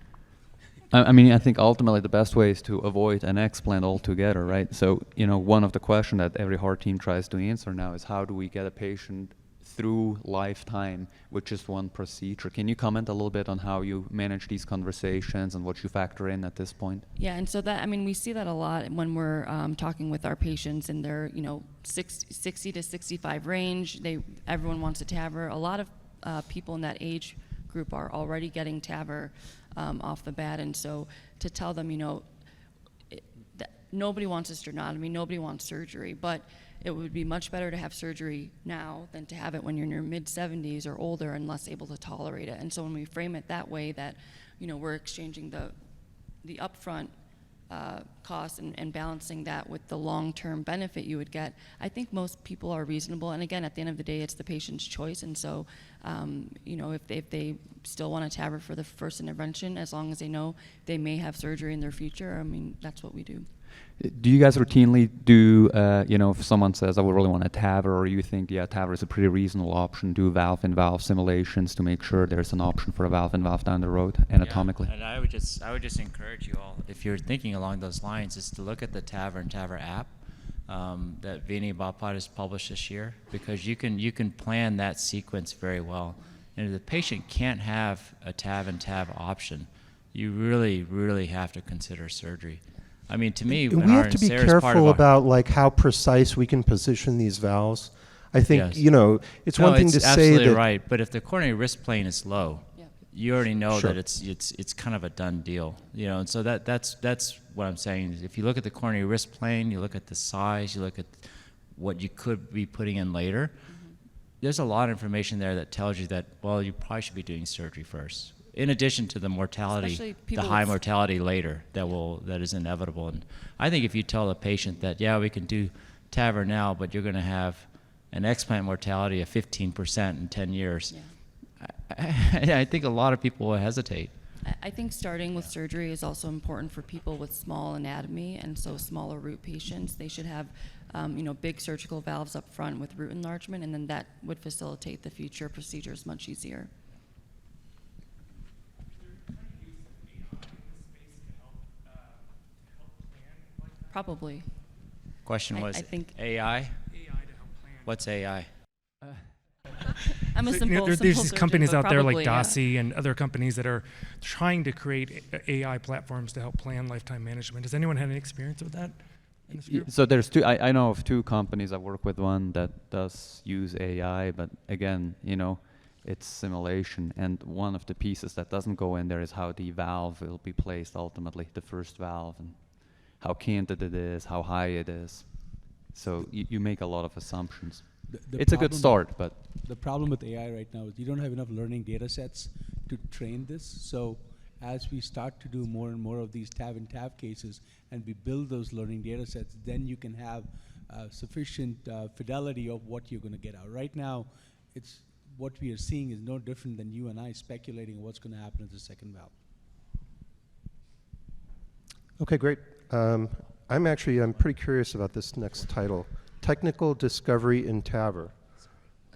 S4: I mean, I think ultimately the best way is to avoid an explant altogether, right? So, you know, one of the questions that every heart team tries to answer now is, how do we get a patient through lifetime with just one procedure? Can you comment a little bit on how you manage these conversations and what you factor in at this point?
S6: Yeah, and so that, I mean, we see that a lot when we're talking with our patients in their, 60 to 65 range. Everyone wants a TAVR. A lot of people in that age group are already getting TAVR off the bat, and so to tell them, nobody wants a sternotomy, nobody wants surgery, but it would be much better to have surgery now than to have it when you're in your mid-70s or older and less able to tolerate it. And so when we frame it that way, that we're exchanging the upfront costs and balancing that with the long-term benefit you would get, I think most people are reasonable. And again, at the end of the day, it's the patient's choice. And so, if they still want a TAVR for the first intervention, as long as they know they may have surgery in their future, I mean, that's what we do.
S4: Do you guys routinely do, if someone says, I would really want a TAVR, or you think, yeah, TAVR is a pretty reasonable option, do valve-in-valve simulations to make sure there's an option for a valve-in-valve down the road anatomically?
S8: Yeah, and I would just encourage you all, if you're thinking along those lines, is to look at the TAVR and TAVR app that Vini Bapad has published this year, because you can plan that sequence very well. And if the patient can't have a TAV and TAV option, you really, really have to consider surgery. I mean, to me,
S1: we have to be careful about like how precise we can position these valves. I think it's one thing to say that.
S8: Absolutely right. But if the coronary wrist plane is low, you already know that it's kind of a done deal. And so that's what I'm saying. If you look at the coronary wrist plane, you look at the size, you look at what you could be putting in later. There's a lot of information there that tells you that, well, you probably should be doing surgery first, in addition to the mortality, the high mortality later that is inevitable. And I think if you tell a patient that, yeah, we can do TAVR now, but you're going to have an explant mortality of 15% in 10 years, I think a lot of people will hesitate.
S6: I think starting with surgery is also important for people with small anatomy, and so smaller root patients. They should have big surgical valves up front with root enlargement, and then that would facilitate the future procedures much easier. Probably.
S8: Question was,
S6: I think
S8: AI?
S13: AI to help plan.
S8: What's AI?
S6: I'm a simple
S13: there's these companies out there like
S6: Dossi
S13: and other companies that are trying to create AI platforms to help plan lifetime management. Does anyone have any experience with that in this group?
S4: So there's two. I know of two companies. I work with one that does use AI, but again, it's simulation. And one of the pieces that doesn't go in there is how the valve will be placed ultimately, the first valve, and how canted it is, how high it is. So you make a lot of assumptions. It's a good start, but
S5: the problem with AI right now is you don't have enough learning data sets to train this. So as we start to do more and more of these TAV and TAV cases, and we build those learning data sets, then you can have sufficient fidelity of what you're going to get out. Right now, it's what we are seeing is no different than you and I speculating what's going to happen at the second valve.
S1: Okay, great. I'm pretty curious about this next title. Technical Discovery in TAVR.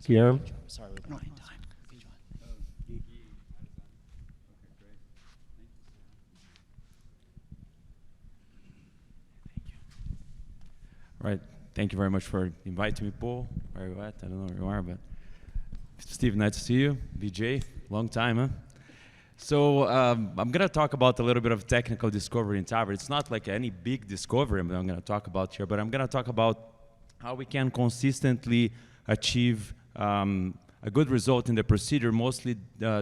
S1: Guiherme?
S8: Sorry, we're behind time.
S14: All right, thank you very much for inviting me, Paul. Where are you at? I don't know where you are, but Steve, nice to see you. Vijay, long time, huh? So I'm going to talk about a little bit of technical discovery in TAVR. It's not like any big discovery that I'm going to talk about here, but I'm going to talk about how we can consistently achieve a good result in the procedure, mostly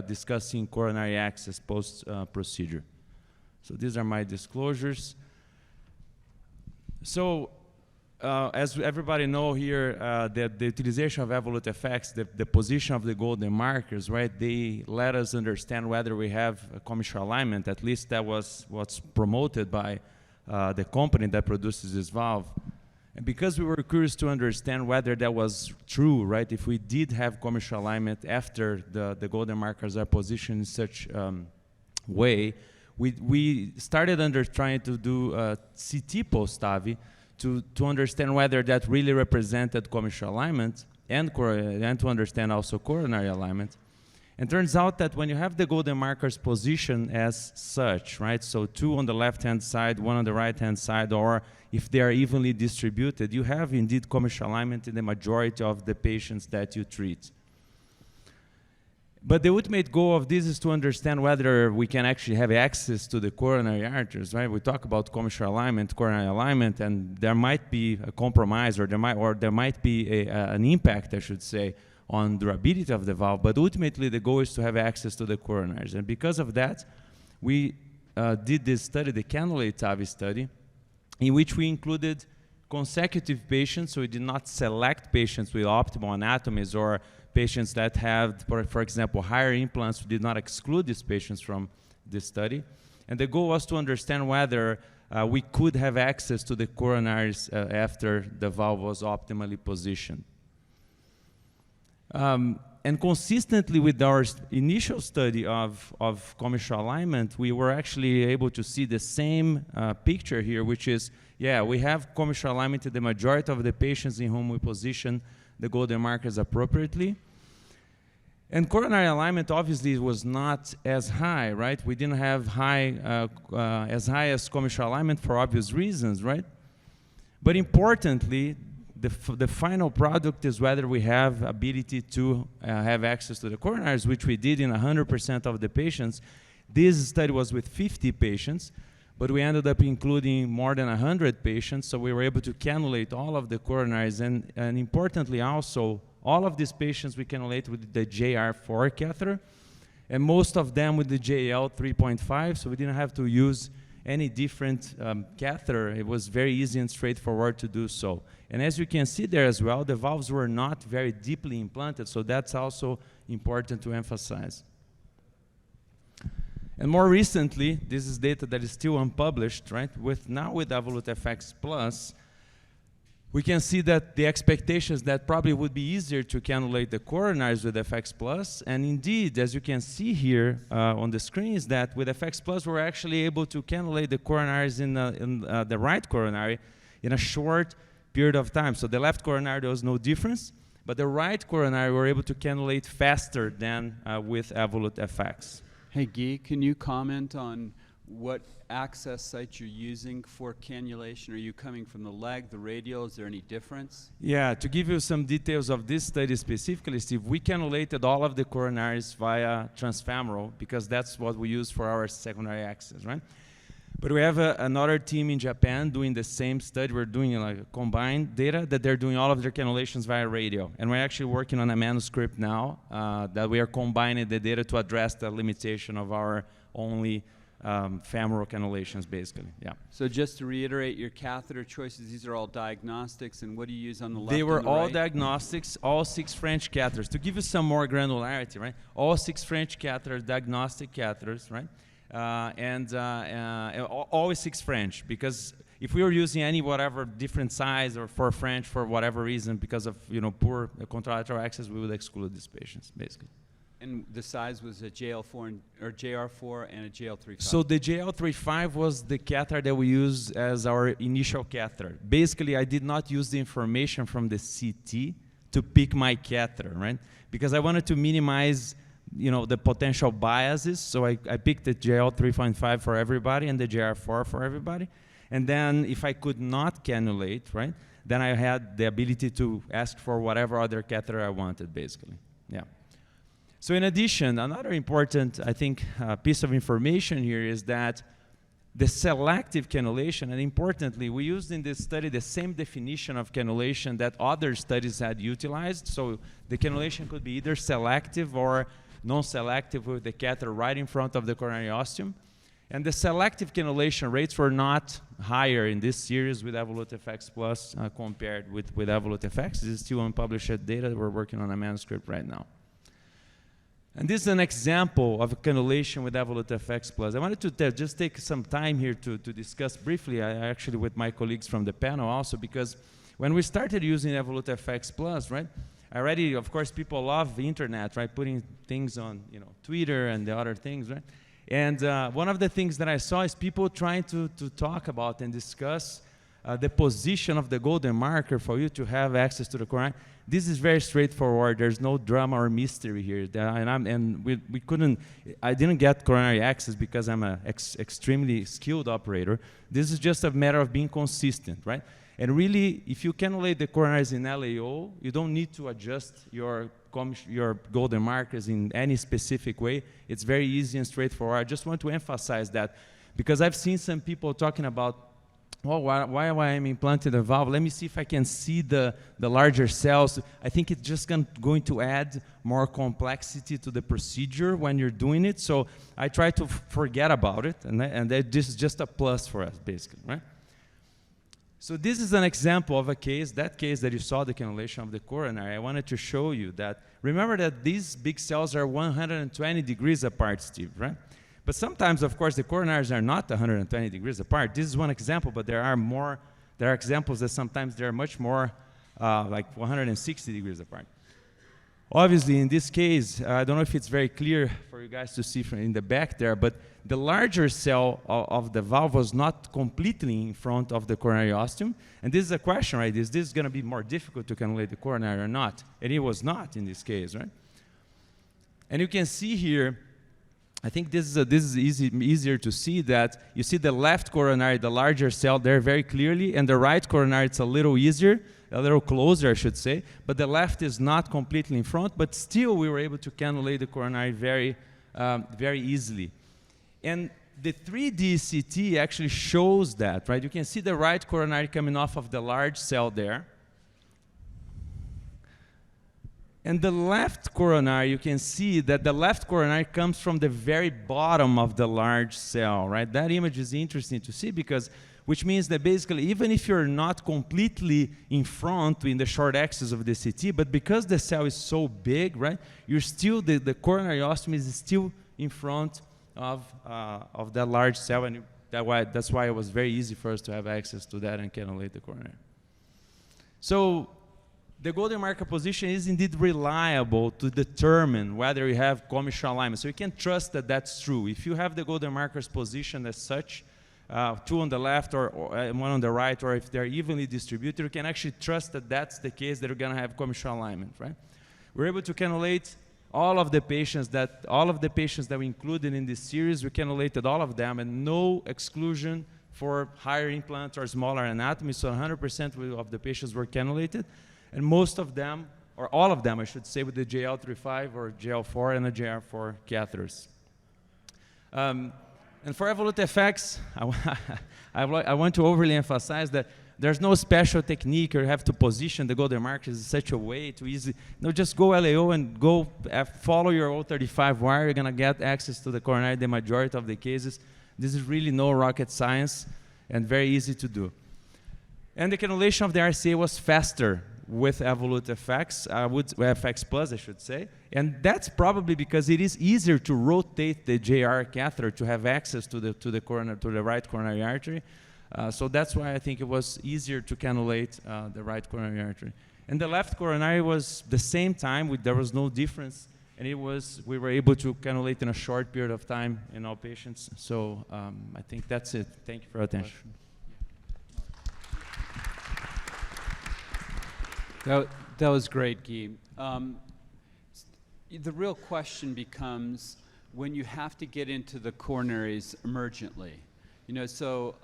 S14: discussing coronary access post-procedure. So these are my disclosures. So as everybody know here, the utilization of evolute effects, the position of the golden markers, right, they let us understand whether we have a commissure alignment. At least that was what's promoted by the company that produces this valve. And because we were curious to understand whether that was true, right? If we did have commercial alignment after the golden markers are positioned in such way, we started trying to do CT post-TAVI to understand whether that really represented commercial alignment and to understand also coronary alignment. And turns out that when you have the golden markers positioned as such, right? So 2 on the left-hand side, 1 on the right-hand side, or if they are evenly distributed, you have indeed commercial alignment in the majority of the patients that you treat. But the ultimate goal of this is to understand whether we can actually have access to the coronary arteries, right? We talk about commercial alignment, coronary alignment, and there might be a compromise, or there might be an impact, I should say, on durability of the valve. But ultimately, the goal is to have access to the coronaries. And because of that, we did this study, the cannulate TAVI study, in which we included consecutive patients, so we did not select patients with optimal anatomies or patients that have, for example, higher implants. We did not exclude these patients from this study. And the goal was to understand whether we could have access to the coronaries after the valve was optimally positioned. And consistently with our initial study of commercial alignment, we were actually able to see the same picture here, which is, yeah, we have commercial alignment in the majority of the patients in whom we position the golden markers appropriately. And coronary alignment obviously was not as high, right? We didn't have as high as commercial alignment for obvious reasons, right? But importantly, the final product is whether we have ability to have access to the coronaries, which we did in 100% of the patients. This study was with 50 patients, but we ended up including more than 100 patients, so we were able to cannulate all of the coronaries, and importantly also, all of these patients we cannulate with the JR4 catheter, and most of them with the JL 3.5, so we didn't have to use any different catheter. It was very easy and straightforward to do so. And as you can see there as well, the valves were not very deeply implanted, so that's also important to emphasize. And more recently, this is data that is still unpublished, right? Now with Evolut FX Plus, we can see that the expectations that probably would be easier to cannulate the coronaries with FX Plus, and indeed, as you can see here on the screen, is that with FX Plus, we're actually able to cannulate the coronaries in the right coronary in a short period of time. So the left coronary, there was no difference, but the right coronary, we're able to cannulate faster than with Evolut FX.
S3: Hey, Guy, can you comment on what access site you're using for cannulation? Are you coming from the leg, the radial? Is there any difference?
S14: Yeah, to give you some details of this study specifically, Steve, we cannulated all of the coronaries via transfemoral because that's what we use for our secondary access, right? But we have another team in Japan doing the same study. We're doing like a combined data that they're doing all of their cannulations via radial. And we're actually working on a manuscript now that we are combining the data to address the limitation of our only femoral cannulations, basically. Yeah.
S3: So just to reiterate your catheter choices, these are all diagnostics, and what do you use on the left?
S14: They were
S3: and the
S14: all
S3: right?
S14: diagnostics, all 6 French catheters. To give you some more granularity, right? All 6 French catheters, diagnostic catheters, right? Always 6 French, because if we were using any whatever different size or for French for whatever reason, because of poor contralateral access, we would exclude these patients, basically.
S3: And the size was a JL4 or JR4 and a JL35.
S14: So the JL35 was the catheter that we used as our initial catheter. Basically, I did not use the information from the CT to pick my catheter, right? Because I wanted to minimize, the potential biases. So I picked the JL 3.5 for everybody and the JR4 for everybody. And then if I could not cannulate, right, then I had the ability to ask for whatever other catheter I wanted, basically. Yeah. So in addition, another important, I think, piece of information here is that the selective cannulation, and importantly, we used in this study the same definition of cannulation that other studies had utilized. So the cannulation could be either selective or non-selective with the catheter right in front of the coronary ostium. And the selective cannulation rates were not higher in this series with Evolut FX Plus compared with Evolut FX. This is still unpublished data. We're working on a manuscript right now. And this is an example of a cannulation with Evolut FX Plus. I wanted to just take some time here to discuss briefly, actually with my colleagues from the panel also, because when we started using Evolut FX Plus, right? Already, of course, people love the internet, right? Putting things on, Twitter and the other things, right? And one of the things that I saw is people trying to talk about and discuss the position of the golden marker for you to have access to the coronary. This is very straightforward. There's no drama or mystery here. I didn't get coronary access because I'm an extremely skilled operator. This is just a matter of being consistent, right? And really, if you cannulate the coronaries in LAO, you don't need to adjust your golden markers in any specific way. It's very easy and straightforward. I just want to emphasize that because I've seen some people talking about, well, why am I implanting the valve? Let me see if I can see the larger cells. I think it's just going to add more complexity to the procedure when you're doing it. So I try to forget about it, and this is just a plus for us, basically, right? So this is an example of a case, that case that you saw, the cannulation of the coronary. I wanted to show you that. Remember that these big cells are 120 degrees apart, Steve, right? But sometimes, of course, the coronaries are not 120 degrees apart. This is one example, but there are examples that sometimes they're much more like 160 degrees apart. Obviously, in this case, I don't know if it's very clear for you guys to see from in the back there, but the larger cell of the valve was not completely in front of the coronary ostium. And this is a question, right? Is this going to be more difficult to cannulate the coronary or not? And it was not in this case, right? And you can see here, I think this is easier to see that you see the left coronary, the larger cell there very clearly, and the right coronary, it's a little easier, a little closer, I should say, but the left is not completely in front, but still we were able to cannulate the coronary very, very easily. And the 3D CT actually shows that, right? You can see the right coronary coming off of the large cell there. And the left coronary, you can see that the left coronary comes from the very bottom of the large cell, right? That image is interesting to see because, which means that basically, even if you're not completely in front in the short axis of the CT, but because the cell is so big, right, you're still, the coronary ostium is still in front of that large cell, and that's why it was very easy for us to have access to that and cannulate the coronary. So, the golden marker position is indeed reliable to determine whether you have commissural alignment. So you can trust that that's true. If you have the golden markers positioned as such, two on the left or one on the right, or if they're evenly distributed, you can actually trust that that's the case, that you're going to have commissural alignment, right? We're able to cannulate all of the patients that we included in this series. We cannulated all of them, and no exclusion for higher implant or smaller anatomy. So 100% of the patients were cannulated. And most of them, or all of them, I should say, with the JL35 or JL4 and the JR4 catheters. And for Evolut FX, I want to overly emphasize that there's no special technique or have to position the golden markers in such a way to easily, just go LAO and go follow your O35 wire. You're going to get access to the coronary the majority of the cases. This is really no rocket science and very easy to do. And the cannulation of the RCA was faster with Evolut FX, FX Plus, I should say. And that's probably because it is easier to rotate the JR catheter to have access to the right coronary artery. So that's why I think it was easier to cannulate the right coronary artery. And the left coronary was the same time, there was no difference. And we were able to cannulate in a short period of time in all patients. So I think that's it. Thank you for your attention.
S3: That was great, Guy. The real question becomes when you have to get into the coronaries emergently. So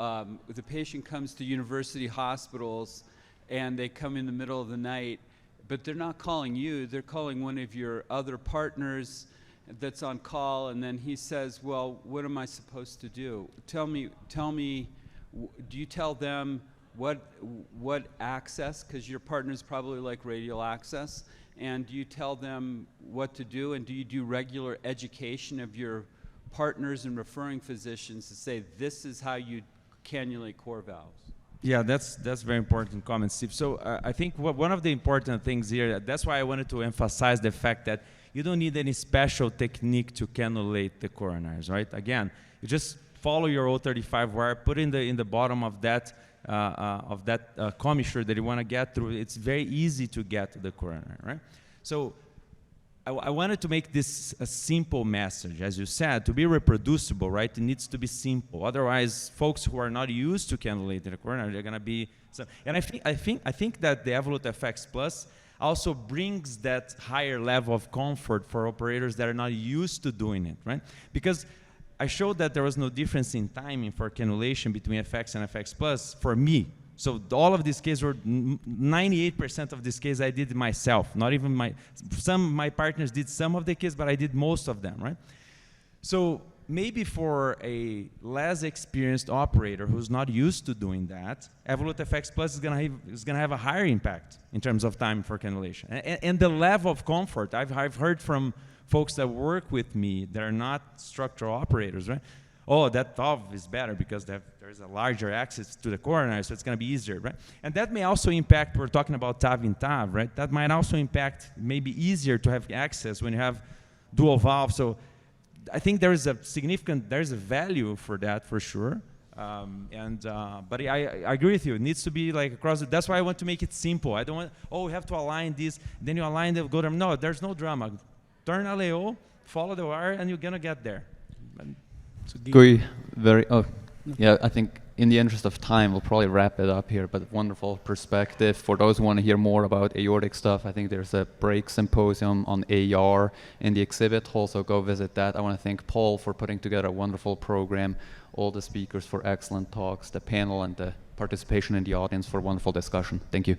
S3: the patient comes to university hospitals and they come in the middle of the night, but they're not calling you, they're calling one of your other partners that's on call, and then he says, well, what am I supposed to do? Tell me, do you tell them what access, because your partners probably like radial access, and do you tell them what to do, and do you do regular education of your partners and referring physicians to say this is how you cannulate core valves?
S14: Yeah, that's very important comment, Steve. So I think one of the important things here, that's why I wanted to emphasize the fact that you don't need any special technique to cannulate the coronaries, right? Again, you just follow your O35 wire, put in the bottom of that commissure that you want to get through, it's very easy to get to the coronary, right? So I wanted to make this a simple message, as you said, to be reproducible, right? It needs to be simple. Otherwise, folks who are not used to cannulating the coronary, they're going to be. And I think that the Evolut FX Plus also brings that higher level of comfort for operators that are not used to doing it, right? Because I showed that there was no difference in timing for cannulation between FX and FX Plus for me. So all of these cases were 98% of these cases I did myself. Not even my partners did some of the cases, but I did most of them, right? So maybe for a less experienced operator who's not used to doing that, Evolut FX Plus is gonna have a higher impact in terms of time for cannulation. And the level of comfort, I've heard from folks that work with me that are not structural operators, right? Oh, that TAV is better because there's a larger access to the coronary, so it's going to be easier, right? And that may also impact, we're talking about TAV in TAV, right? That might also impact, maybe easier to have access when you have dual valve. So I think there's a value for that for sure. But I agree with you. It needs to be like across. That's why I want to make it simple. I don't want, we have to align this, then you align the go. No, there's no drama. Turn LAO, follow the wire, and you're going to get there.
S4: Gui, yeah, I think in the interest of time, we'll probably wrap it up here, but wonderful perspective. For those who want to hear more about aortic stuff, I think there's a break symposium on AR in the exhibit hall, so go visit that. I want to thank Paul for putting together a wonderful program, all the speakers for excellent talks, the panel and the participation in the audience for wonderful discussion. Thank you.